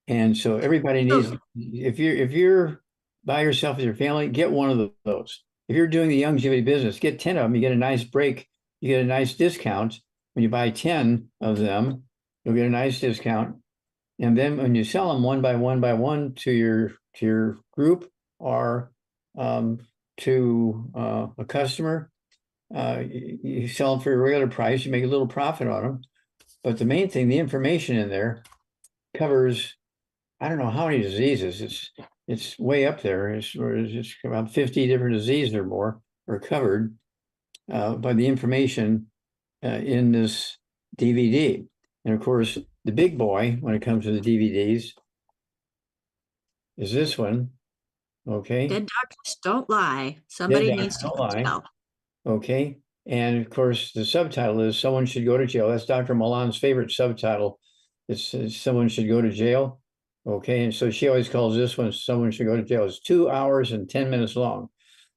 And so everybody needs, if you're by yourself with your family, get one of those. If you're doing the longevity business, get 10 of them. You get a nice break. You get a nice discount. When you buy 10 of them, you'll get a nice discount. And then when you sell them one by one to your group or to a customer, you sell them for a regular price. You make a little profit on them. But the main thing, the information in there covers, I don't know how many diseases. It's way up there. It's about 50 different diseases or more are covered by the information in this DVD. And of course, the big boy when it comes to the DVDs is this one. Okay. Dead doctors don't lie. Somebody needs to tell. Okay. And of course, the subtitle is Someone Should Go to Jail. That's Dr. Milan's favorite subtitle. It's Someone Should Go to Jail. Okay. And so she always calls this one Someone Should Go to Jail. It's 2 hours and 10 minutes long.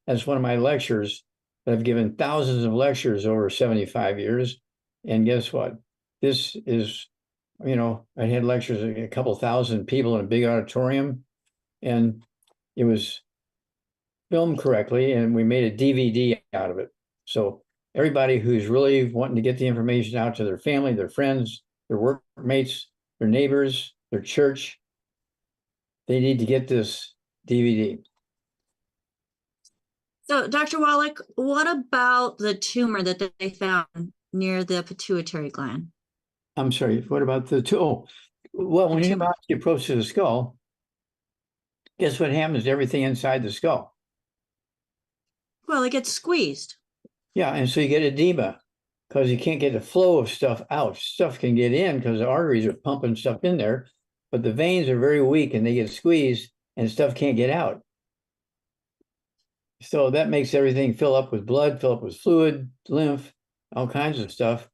That's one of my lectures. I've given thousands of lectures over 75 years. And guess what? This is, I had lectures, a couple thousand people in a big auditorium, and it was filmed correctly, and we made a DVD out of it. So everybody who's really wanting to get the information out to their family, their friends, their workmates, their neighbors, their church, they need to get this DVD. So, Dr. Wallach, what about the tumor that they found near the pituitary gland? I'm sorry, what about the well, when you have osteoporosis of the skull, guess what happens to everything inside the skull? Well, it gets squeezed. Yeah, and so you get edema because you can't get the flow of stuff out. Stuff can get in because the arteries are pumping stuff in there, but the veins are very weak and they get squeezed and stuff can't get out. So that makes everything fill up with blood, fill up with fluid, lymph, all kinds of stuff.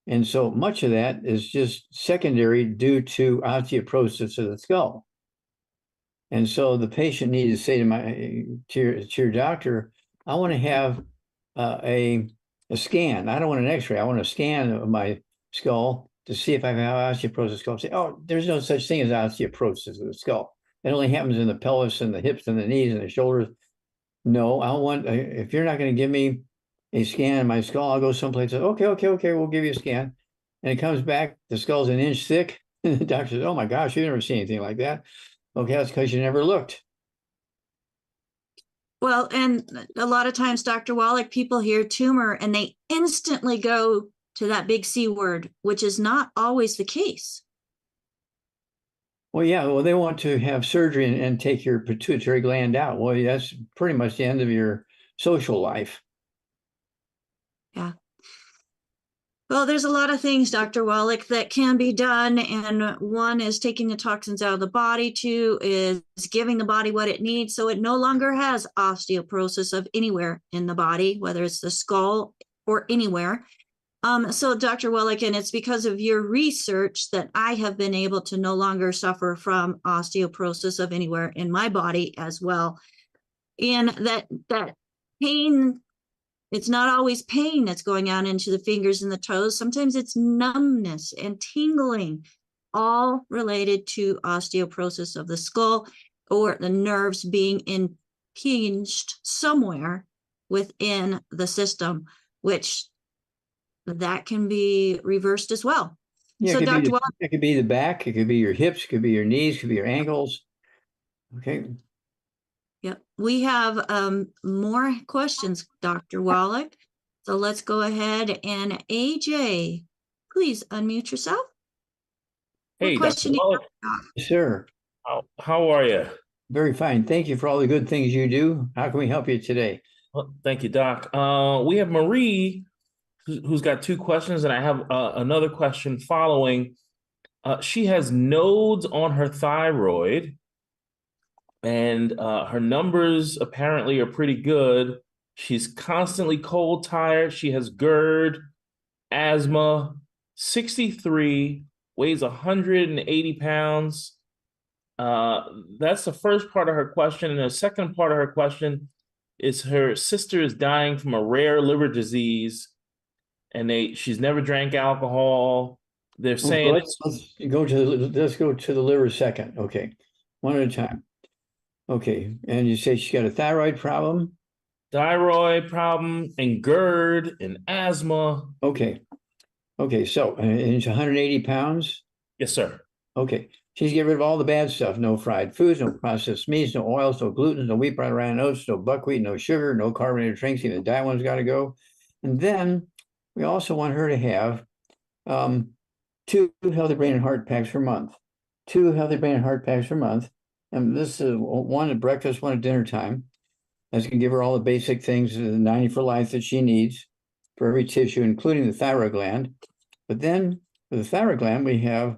And so much of that is just secondary due to osteoporosis of the skull. And so the patient needs to say to your doctor, I want to have a scan. I don't want an x-ray. I want a scan of my skull to see if I have osteoporosis of the skull. Say, oh, there's no such thing as osteoporosis of the skull. It only happens in the pelvis and the hips and the knees and the shoulders. No, I want, if you're not going to give me a scan of my skull, I'll go someplace. Okay, we'll give you a scan. And it comes back, the skull's 1 inch thick. And the doctor says, oh my gosh, you've never seen anything like that. Okay, that's because you never looked. Well, and a lot of times, Dr. Wallach, people hear tumor and they instantly go to that big C word, which is not always the case. Well, yeah, they want to have surgery and take your pituitary gland out. Well, that's pretty much the end of your social life. Yeah. Well, there's a lot of things, Dr. Wallach, that can be done. And one is taking the toxins out of the body. Two is giving the body what it needs so it no longer has osteoporosis of anywhere in the body, whether it's the skull or anywhere. So Dr. Wallach, and it's because of your research that I have been able to no longer suffer from osteoporosis of anywhere in my body as well. And that pain, it's not always pain that's going on into the fingers and the toes. Sometimes it's numbness and tingling, all related to osteoporosis of the skull or the nerves being impinged somewhere within the system, which that can be reversed as well. Yeah, So, Dr. Wallach, it could be the back, it could be your hips, it could be your knees, it could be your ankles. Okay. yep, we have more questions, Dr. Wallach. So let's go ahead and AJ, please unmute yourself. Hey, What question Dr. do you Wallach, have? Sir, how are you? very fine. Thank you for all the good things you do. How can we help you today? Well, thank you, Doc. We have Marie, who's got two questions, and I have another question following. She has nodes on her thyroid, and her numbers apparently are pretty good. She's constantly cold, tired. She has GERD, asthma, 63, weighs 180 pounds. That's the first part of her question. And the second part of her question is her sister is dying from a rare liver disease, and she's never drank alcohol. They're saying let's go to the liver second. Okay, one at a time. Okay, and you say she's got a thyroid problem. thyroid problem and GERD and asthma. Okay, so and she's 180 pounds. Yes, sir. Okay, she's getting rid of all the bad stuff. No fried foods, no processed meats, no oils, no gluten, no wheat, bran, rye, oats, no buckwheat, no sugar, no carbonated drinks. Even the diet one's got to go. And then we also want her to have 2 healthy brain and heart packs per month. 2 healthy brain and heart packs per month. And this is one at breakfast, one at dinner time. That's going to give her all the basic things, the 90 for life that she needs for every tissue, including the thyroid gland. But then for the thyroid gland, we have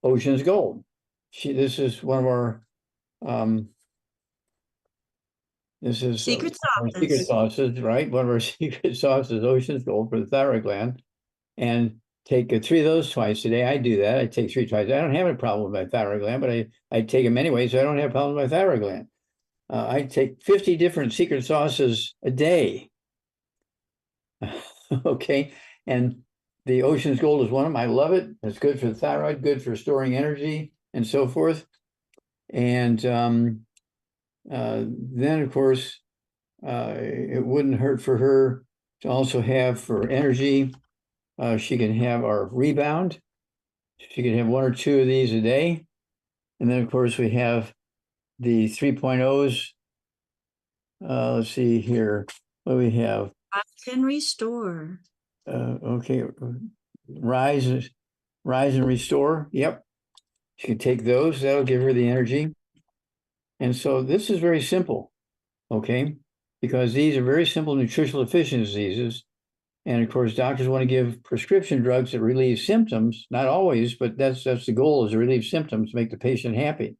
Ocean's Gold. This is one of our Secret our secret sauces, right? One of our secret sauces, Ocean's Gold for the thyroid gland. And take 3 of those twice a day. I do that. I take 3 twice. I don't have a problem with my thyroid gland, but I take them anyway, so I don't have a problem with my thyroid gland. I take 50 different secret sauces a day. Okay, and the Ocean's Gold is one of them. I love it. It's good for the thyroid, good for storing energy, and so forth. And then, of course, it wouldn't hurt for her to also have for energy. She can have our Rebound. She can have 1 or 2 of these a day. And then, of course, we have the 3.0s. Let's see here. What do we have? Can restore. Okay. Rise and Restore. Yep. She can take those. That'll give her the energy. And so this is very simple. Okay. Because these are very simple nutritional deficiency diseases. And of course, doctors want to give prescription drugs that relieve symptoms, not always, but that's the goal, is to relieve symptoms, make the patient happy.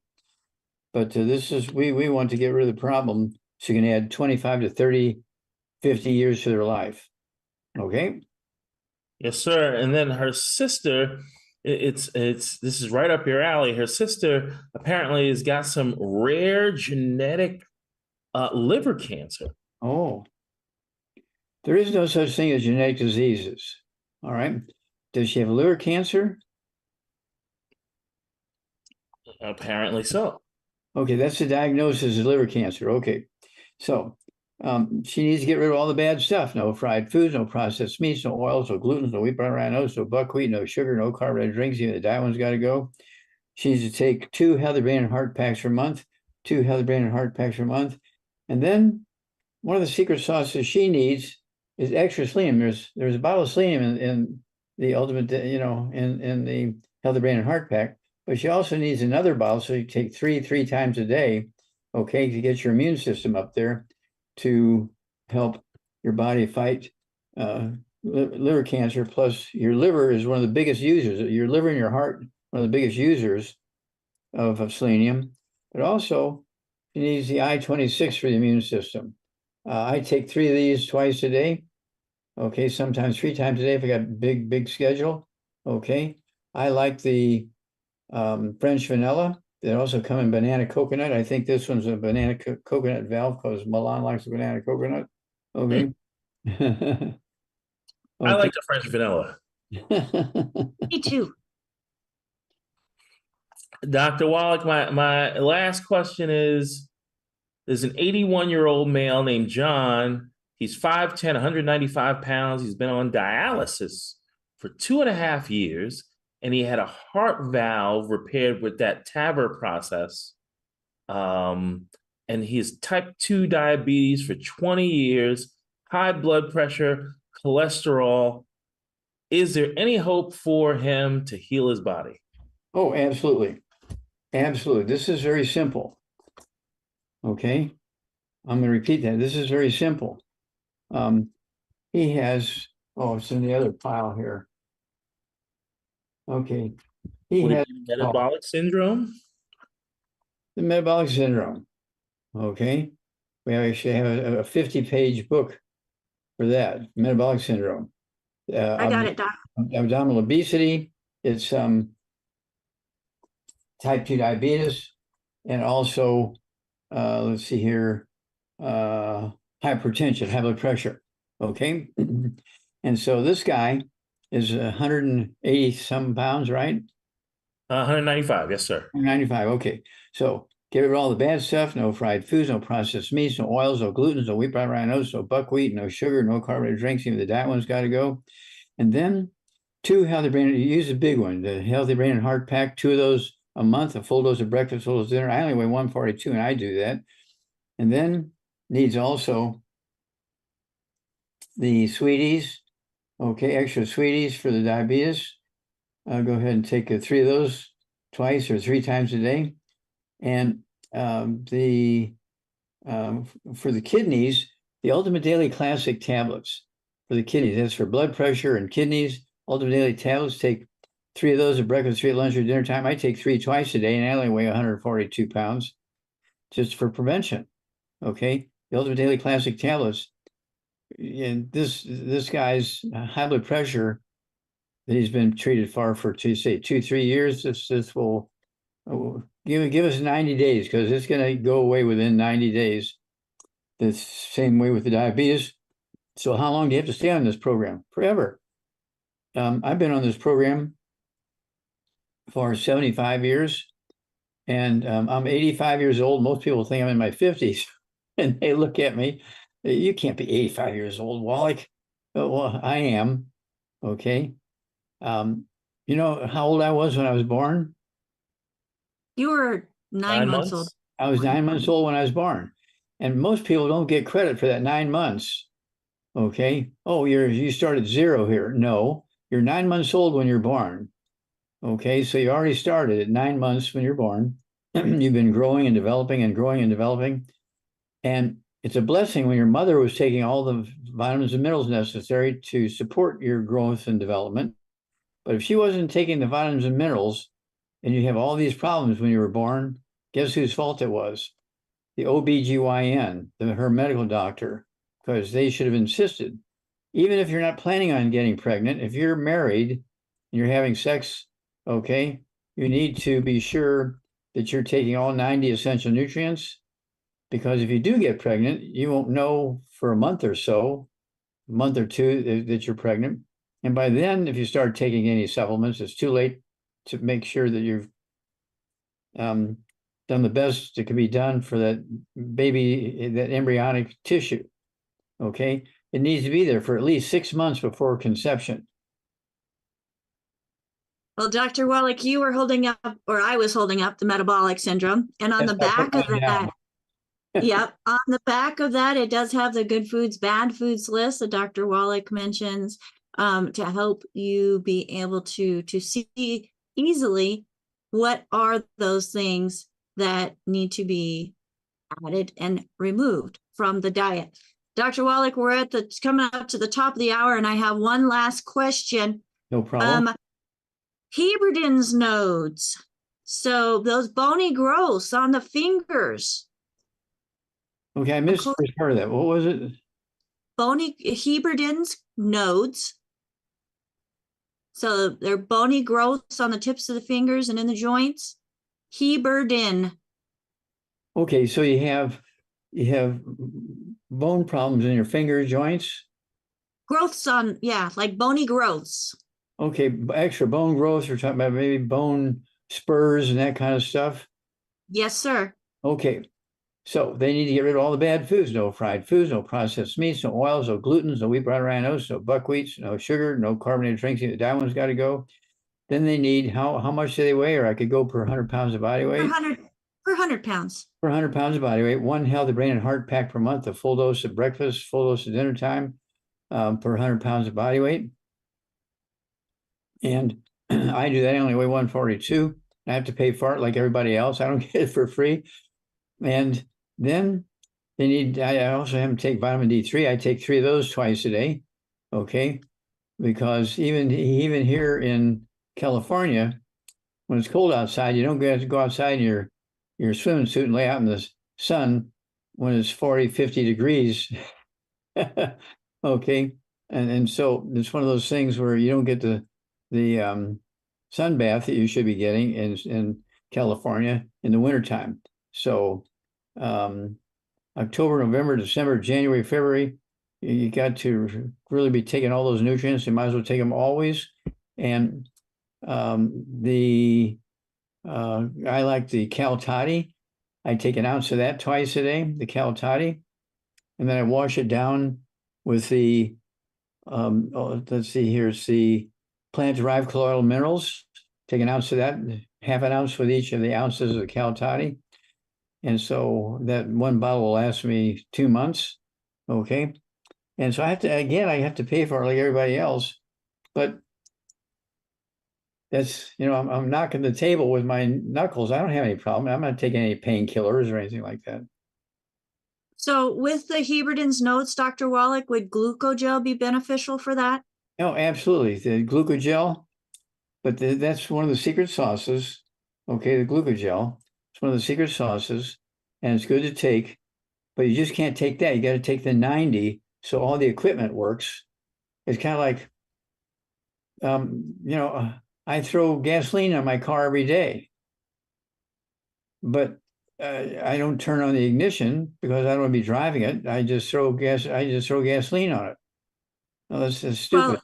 But this is, we want to get rid of the problem so you can add 25 to 30, 50 years to their life. Okay? Yes, sir. And then her sister, this is right up your alley. Her sister apparently has got some rare genetic liver cancer. Oh. There is no such thing as genetic diseases. All right. Does she have liver cancer? Apparently so. Okay, that's the diagnosis of liver cancer. Okay. So she needs to get rid of all the bad stuff. No fried foods, no processed meats, no oils, no gluten, no wheat, bran, rye, oats, no buckwheat, no sugar, no carbonated drinks. Even the diet one's got to go. She needs to take 2 healthy brain and heart packs per month. 2 healthy brain and heart packs per month. And then one of the secret sauces she needs is extra selenium. There's a bottle of selenium in the ultimate, in the healthy brain and heart pack, but she also needs another bottle. So you take 3 times a day, okay, to get your immune system up there to help your body fight liver cancer, plus your liver is one of the biggest users. Your liver and your heart, one of the biggest users of selenium, but also it needs the I-26 for the immune system. I take 3 of these twice a day. Okay, sometimes 3 times a day if I got big schedule. Okay, I like the French vanilla. They also come in banana coconut. I think this one's a banana coconut valve because Milan likes the banana coconut. Okay. I like the French vanilla. Me too. Dr. Wallach, my last question is, there's an 81-year-old male named John. He's 5'10", 195 pounds. He's been on dialysis for 2.5 years, and he had a heart valve repaired with that TAVR process. And he has type 2 diabetes for 20 years, high blood pressure, cholesterol. Is there any hope for him to heal his body? Oh, absolutely. Absolutely. This is very simple. Okay. I'm going to repeat that. This is very simple. He has, oh, it's in the other pile here. Okay. He has metabolic syndrome. The metabolic syndrome. Okay. We actually have a 50-page book for that, metabolic syndrome. I got it, Doc. Abdominal obesity. It's type 2 diabetes, and also, let's see here, hypertension, high blood pressure. Okay. And so this guy is 180 some pounds, right? 195, yes, sir. 195, okay. So get rid of all the bad stuff, no fried foods, no processed meats, no oils, no gluten, no wheat, brown oats, no buckwheat, no sugar, no carbonated drinks, even the diet one's got to go. And then 2 healthy brain, you use the big one, the healthy brain and heart pack, 2 of those a month, a full dose of breakfast, full dose of dinner. I only weigh 142 and I do that. And then needs also the sweeties, okay, extra sweeties for the diabetes. I'll go ahead and take 3 of those twice or 3 times a day. And for the kidneys, the Ultimate Daily Classic tablets for the kidneys. That's for blood pressure and kidneys. Ultimate Daily tablets, take 3 of those at breakfast, 3 at lunch or dinner time. I take 3 twice a day, and I only weigh 142 pounds just for prevention. Okay, the Ultimate Daily Classic tablets. And this guy's high blood pressure that he's been treated for 2-3 years. This will give us 90 days, because it's going to go away within 90 days. The same way with the diabetes. So how long do you have to stay on this program? Forever. I've been on this program for 75 years, and I'm 85 years old. Most people think I'm in my 50s, and they look at me. You can't be 85 years old, Wallach. Well, I am. Okay. You know how old I was when I was born? You were 9 months old. I was 9 months old when I was born. And most people don't get credit for that 9 months. Okay. Oh, you started 0 here. No, you're 9 months old when you're born. Okay. So you already started at 9 months when you're born. You've been growing and developing and growing and developing. And it's a blessing when your mother was taking all the vitamins and minerals necessary to support your growth and development. But if she wasn't taking the vitamins and minerals, and you have all these problems when you were born, guess whose fault it was? The OBGYN, her medical doctor, because they should have insisted. Even if you're not planning on getting pregnant, if you're married and you're having sex, okay, you need to be sure that you're taking all 90 essential nutrients, because if you do get pregnant, you won't know for a month or so, a month or 2 that you're pregnant. And by then, if you start taking any supplements, it's too late to make sure that you've done the best that can be done for that baby, that embryonic tissue. Okay, it needs to be there for at least 6 months before conception. Well, Dr. Wallach, you were holding up, or I was holding up, the metabolic syndrome, and on the back of that, yep, on the back of that, it does have the good foods, bad foods list that Dr. Wallach mentions, to help you be able to see easily what are those things that need to be added and removed from the diet. Dr. Wallach, we're at the coming up to the top of the hour, and I have one last question. No problem. Heberden's nodes. So those bony growths on the fingers. Okay, I missed the first part of that. What was it? Bony Heberden's nodes. So they're bony growths on the tips of the fingers and in the joints. Heberden. Okay, so you have bone problems in your finger joints. Growths on, yeah, like bony growths. Okay, extra bone growth. We're talking about maybe bone spurs and that kind of stuff. Yes, sir. Okay, so they need to get rid of all the bad foods. No fried foods, no processed meats, no oils, no glutens, no wheat, brown rye oats, no buckwheats, no sugar, no carbonated drinks. That one's got to go. Then they need, how much do they weigh? Or I could go per 100 pounds of body weight. Per 100 pounds. Per 100 pounds of body weight, one healthy brain and heart pack per month, a full dose at breakfast, full dose at dinner time, per 100 pounds of body weight. And I do that. I only weigh 142. I have to pay for it like everybody else. I don't get it for free. And then they need, I also have them take vitamin D3. I take 3 of those twice a day. Okay. Because even here in California, when it's cold outside, you don't have to go outside in your swimming suit and lay out in the sun when it's 40, 50 degrees. Okay. And so it's one of those things where you don't get the sun bath that you should be getting in California in the wintertime. So October, November, December, January, February, you got to really be taking all those nutrients. You might as well take them always. And I like the Cal Toddy. I take an ounce of that twice a day, the Cal Toddy, and then I wash it down with the let's see, here's the plant-derived colloidal minerals. Take an ounce of that, half an ounce with each of the ounces of the Cal Toddy. And so that one bottle will last me 2 months. Okay. And so I have to pay for it like everybody else. But that's, I'm knocking the table with my knuckles. I don't have any problem. I'm not taking any painkillers or anything like that. So with the Heberden's notes, Dr. Wallach, would glucogel be beneficial for that? Oh, absolutely. The glucogel, but that's one of the secret sauces. Okay, the glucogel. It's one of the secret sauces, and it's good to take, but you just can't take that. You got to take the 90, so all the equipment works. It's kind of like, I throw gasoline on my car every day, but I don't turn on the ignition because I don't want to be driving it. I just throw gasoline on it. Well, that's stupid.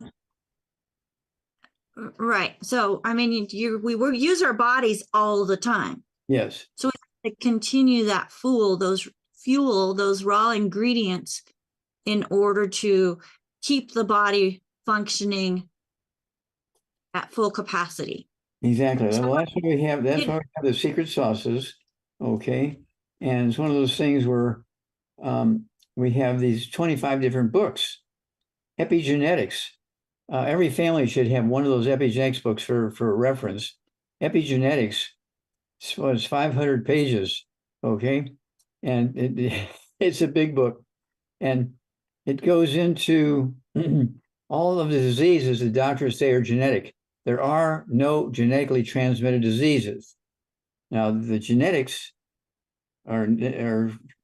Well, right. So, I mean, we use our bodies all the time. Yes. So we have to continue that fuel, those raw ingredients in order to keep the body functioning at full capacity. Exactly. Well, that's what we have. That's why we have the secret sauces. Okay. And it's one of those things where we have these 25 different books. Epigenetics. Every family should have one of those epigenetics books for reference. Epigenetics was 500 pages. Okay. And it's a big book. And it goes into all of the diseases the doctors say are genetic. There are no genetically transmitted diseases. Now, the genetics are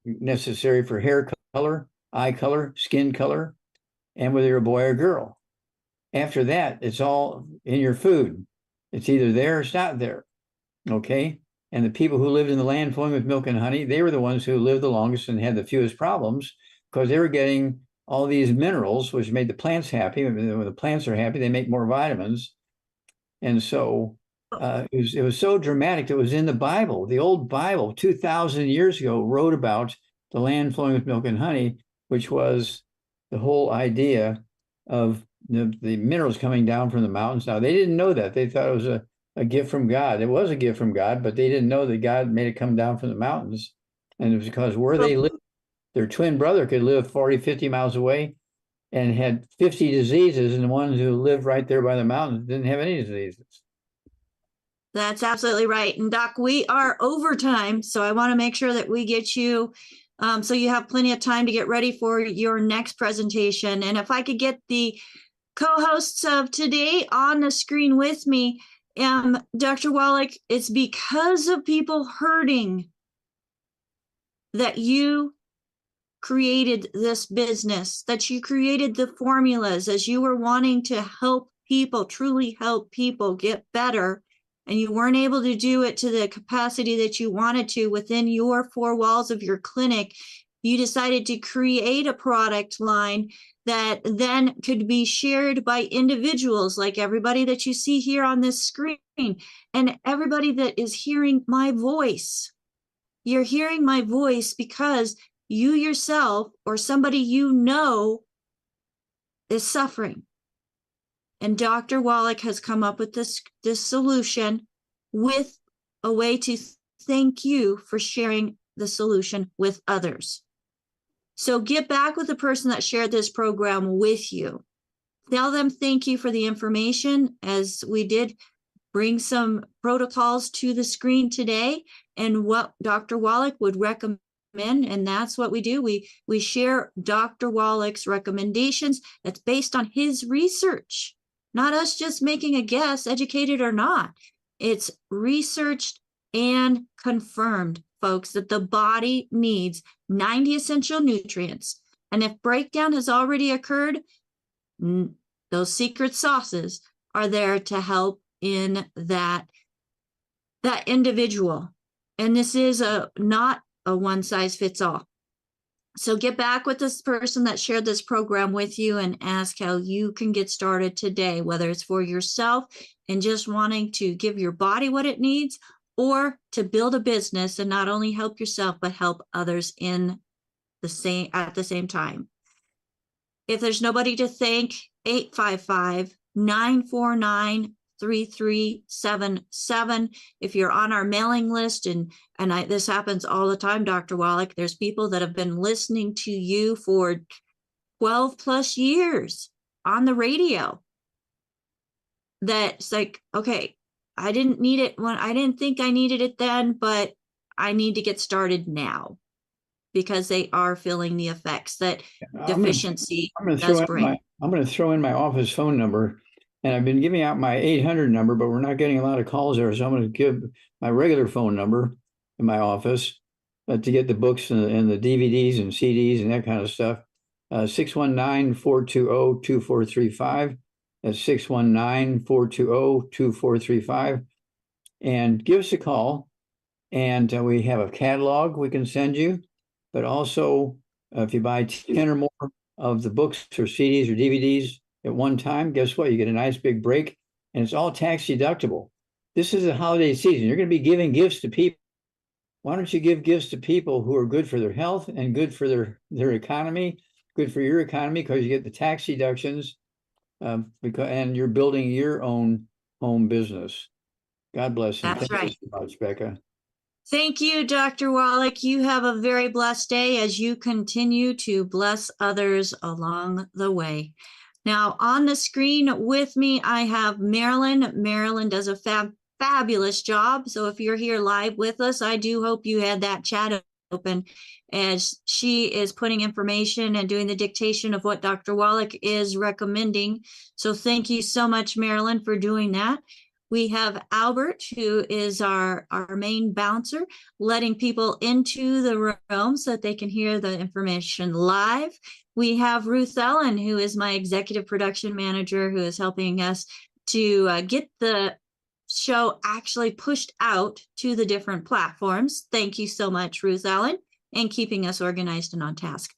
necessary for hair color, eye color, skin color, and whether you're a boy or girl. After that, it's all in your food. It's either there or it's not there. Okay? And the people who lived in the land flowing with milk and honey, they were the ones who lived the longest and had the fewest problems because they were getting all these minerals, which made the plants happy. When the plants are happy, they make more vitamins. And so it was so dramatic that it was in the Bible. The old Bible, 2,000 years ago, wrote about the land flowing with milk and honey, which was the whole idea of the minerals coming down from the mountains. Now, they didn't know that. They thought it was a gift from God. It was a gift from God, but they didn't know that God made it come down from the mountains. And it was because where they lived, their twin brother could live 40, 50 miles away and had 50 diseases, and the ones who lived right there by the mountains didn't have any diseases. That's absolutely right. And Doc, we are over time, so I want to make sure that we get you So you have plenty of time to get ready for your next presentation. And if I could get the co-hosts of today on the screen with me, Dr. Wallach, it's because of people hurting that you created this business, that you created the formulas as you were wanting to help people, truly help people get better. And you weren't able to do it to the capacity that you wanted to within your four walls of your clinic. You decided to create a product line that then could be shared by individuals like everybody that you see here on this screen and everybody that is hearing my voice. You're hearing my voice because you yourself or somebody you know is suffering. And Dr. Wallach has come up with this solution with a way to thank you for sharing the solution with others. So get back with the person that shared this program with you. Tell them thank you for the information, as we did bring some protocols to the screen today and what Dr. Wallach would recommend. And that's what we do. We share Dr. Wallach's recommendations that's based on his research, not us just making a guess, educated or not. It's researched and confirmed, folks, that the body needs 90 essential nutrients. And if breakdown has already occurred, those secret sauces are there to help in that individual. And this is not a one size fits all. So get back with this person that shared this program with you and ask how you can get started today, whether it's for yourself and just wanting to give your body what it needs, or to build a business and not only help yourself, but help others at the same time. If there's nobody to thank, 855-949-3377. If you're on our mailing list, and this happens all the time, Dr. Wallach, there's people that have been listening to you for 12 plus years on the radio. That's like, okay, I didn't need it when I didn't think I needed it then, but I need to get started now, because they are feeling the effects that deficiency does bring. I'm going to throw in my office phone number, and I've been giving out my 800 number, but we're not getting a lot of calls there. So I'm going to give my regular phone number in my office to get the books and the DVDs and CDs and that kind of stuff. 619-420-2435. That's 619-420-2435. And give us a call. And we have a catalog we can send you. But also, if you buy 10 or more of the books or CDs or DVDs at one time, guess what? You get a nice big break, and it's all tax deductible. This is the holiday season. You're going to be giving gifts to people. Why don't you give gifts to people who are good for their health and good for their economy, good for your economy, because you get the tax deductions, and you're building your own home business. God bless you. That's right. Thank you so much, Becca. Thank you, Dr. Wallach. You have a very blessed day as you continue to bless others along the way. Now, on the screen with me, I have Marilyn. Marilyn does a fabulous job. So if you're here live with us, I do hope you had that chat open, as she is putting information and doing the dictation of what Dr. Wallach is recommending. So thank you so much, Marilyn, for doing that. We have Albert, who is our main bouncer, letting people into the room so that they can hear the information live. We have Ruth Ellen, who is my executive production manager, who is helping us to get the show actually pushed out to the different platforms. Thank you so much, Ruth Ellen, and keeping us organized and on task.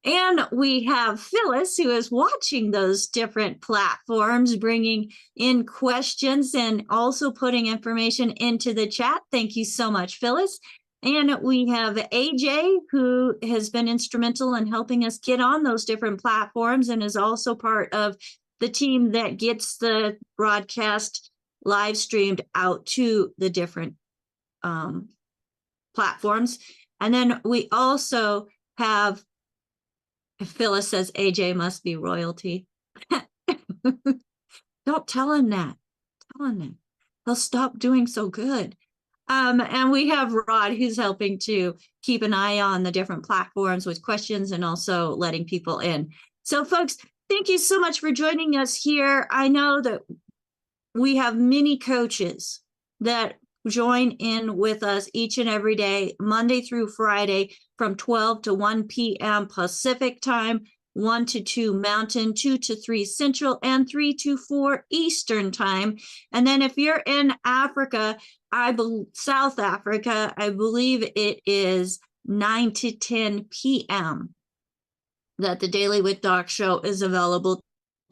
And we have Phyllis, who is watching those different platforms, bringing in questions and also putting information into the chat. Thank you so much, Phyllis. And we have AJ, who has been instrumental in helping us get on those different platforms and is also part of the team that gets the broadcast live streamed out to the different platforms. And then we also have, Phyllis says AJ must be royalty. Don't tell him that. Tell him that. He'll stop doing so good. And we have Rod who's helping to keep an eye on the different platforms with questions and also letting people in. So folks, thank you so much for joining us here. I know that we have many coaches that join in with us each and every day, Monday through Friday, from 12 to 1 p.m. Pacific time, 1 to 2 Mountain, 2 to 3 Central, and 3 to 4 Eastern time. And then if you're in Africa, South Africa, I believe it is 9 to 10 p.m. that the Daily with Doc show is available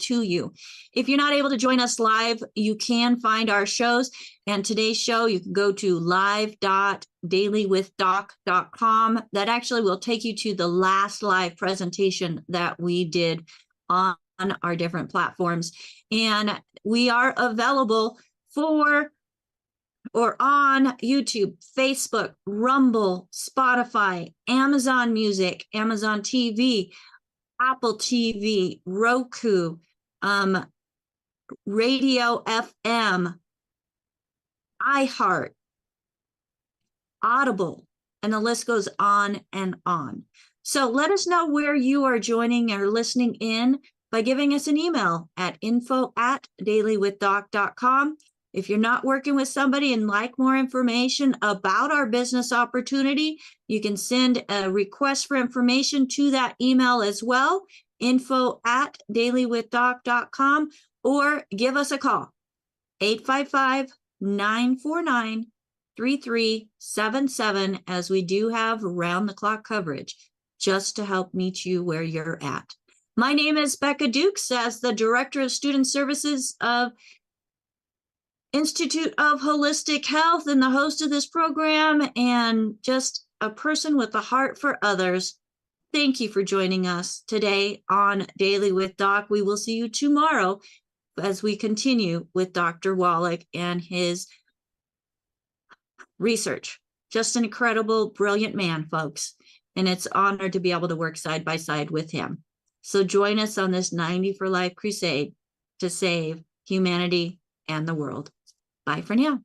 to you. If you're not able to join us live, you can find our shows. And today's show, you can go to live.dailywithdoc.com. That actually will take you to the last live presentation that we did on our different platforms. And we are available on YouTube, Facebook, Rumble, Spotify, Amazon Music, Amazon TV, Apple TV, Roku, Radio FM, iHeart, Audible, and the list goes on and on. So let us know where you are joining or listening in by giving us an email at info@dailywithdoc.com. If you're not working with somebody and like more information about our business opportunity, you can send a request for information to that email as well, info@dailywithdoc.com, or give us a call, 855-949-3377, as we do have round-the-clock coverage just to help meet you where you're at. My name is Becca Dukes, as the Director of Student Services of Institute of Holistic Health and the host of this program, and just a person with a heart for others. Thank you for joining us today on Daily with Doc. We will see you tomorrow as we continue with Dr. Wallach and his research. Just an incredible, brilliant man, folks. And it's an honor to be able to work side by side with him. So join us on this 90 for Life crusade to save humanity and the world. Bye for now.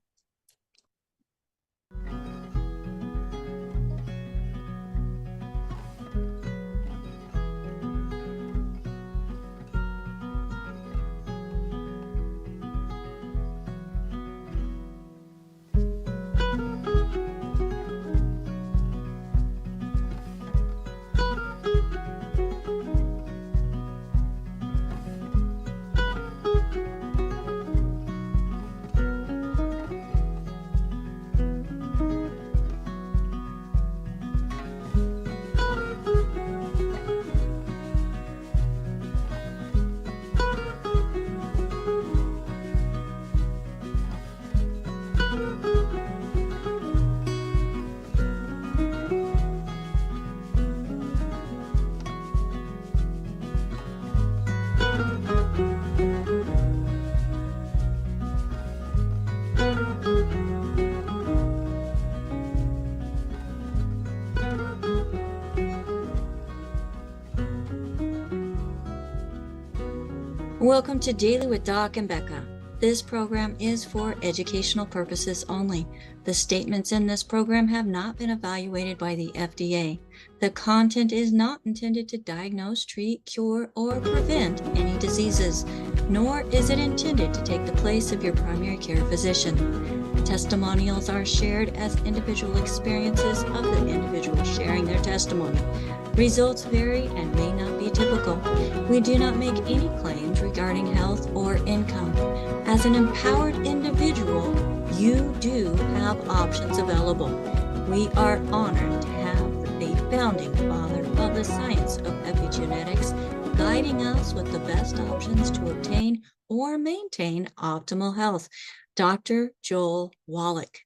Welcome to Daily with Doc and Becca. This program is for educational purposes only. The statements in this program have not been evaluated by the FDA. The content is not intended to diagnose, treat, cure, or prevent any diseases, nor is it intended to take the place of your primary care physician. Testimonials are shared as individual experiences of the individual sharing their testimony. Results vary and may not be typical. We do not make any claims regarding health or income. As an empowered individual, you do have options available. We are honored to have the founding father of the science of epigenetics guiding us with the best options to obtain or maintain optimal health, Dr. Joel Wallach.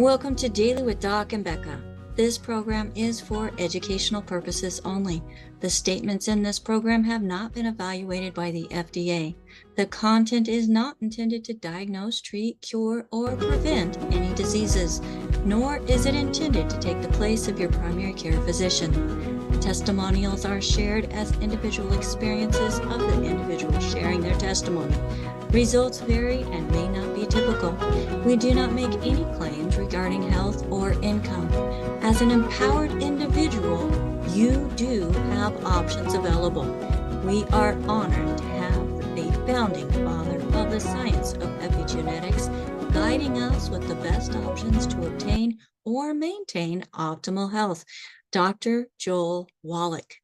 Welcome to Daily with Doc and Becca. This program is for educational purposes only. The statements in this program have not been evaluated by the FDA. The content is not intended to diagnose, treat, cure, or prevent any diseases, nor is it intended to take the place of your primary care physician. Testimonials are shared as individual experiences of the individual sharing their testimony. Results vary and may not be typical. We do not make any claims regarding health or income. As an empowered individual, you do have options available. We are honored to have a founding father of the science of epigenetics guiding us with the best options to obtain or maintain optimal health, Dr. Joel Wallach.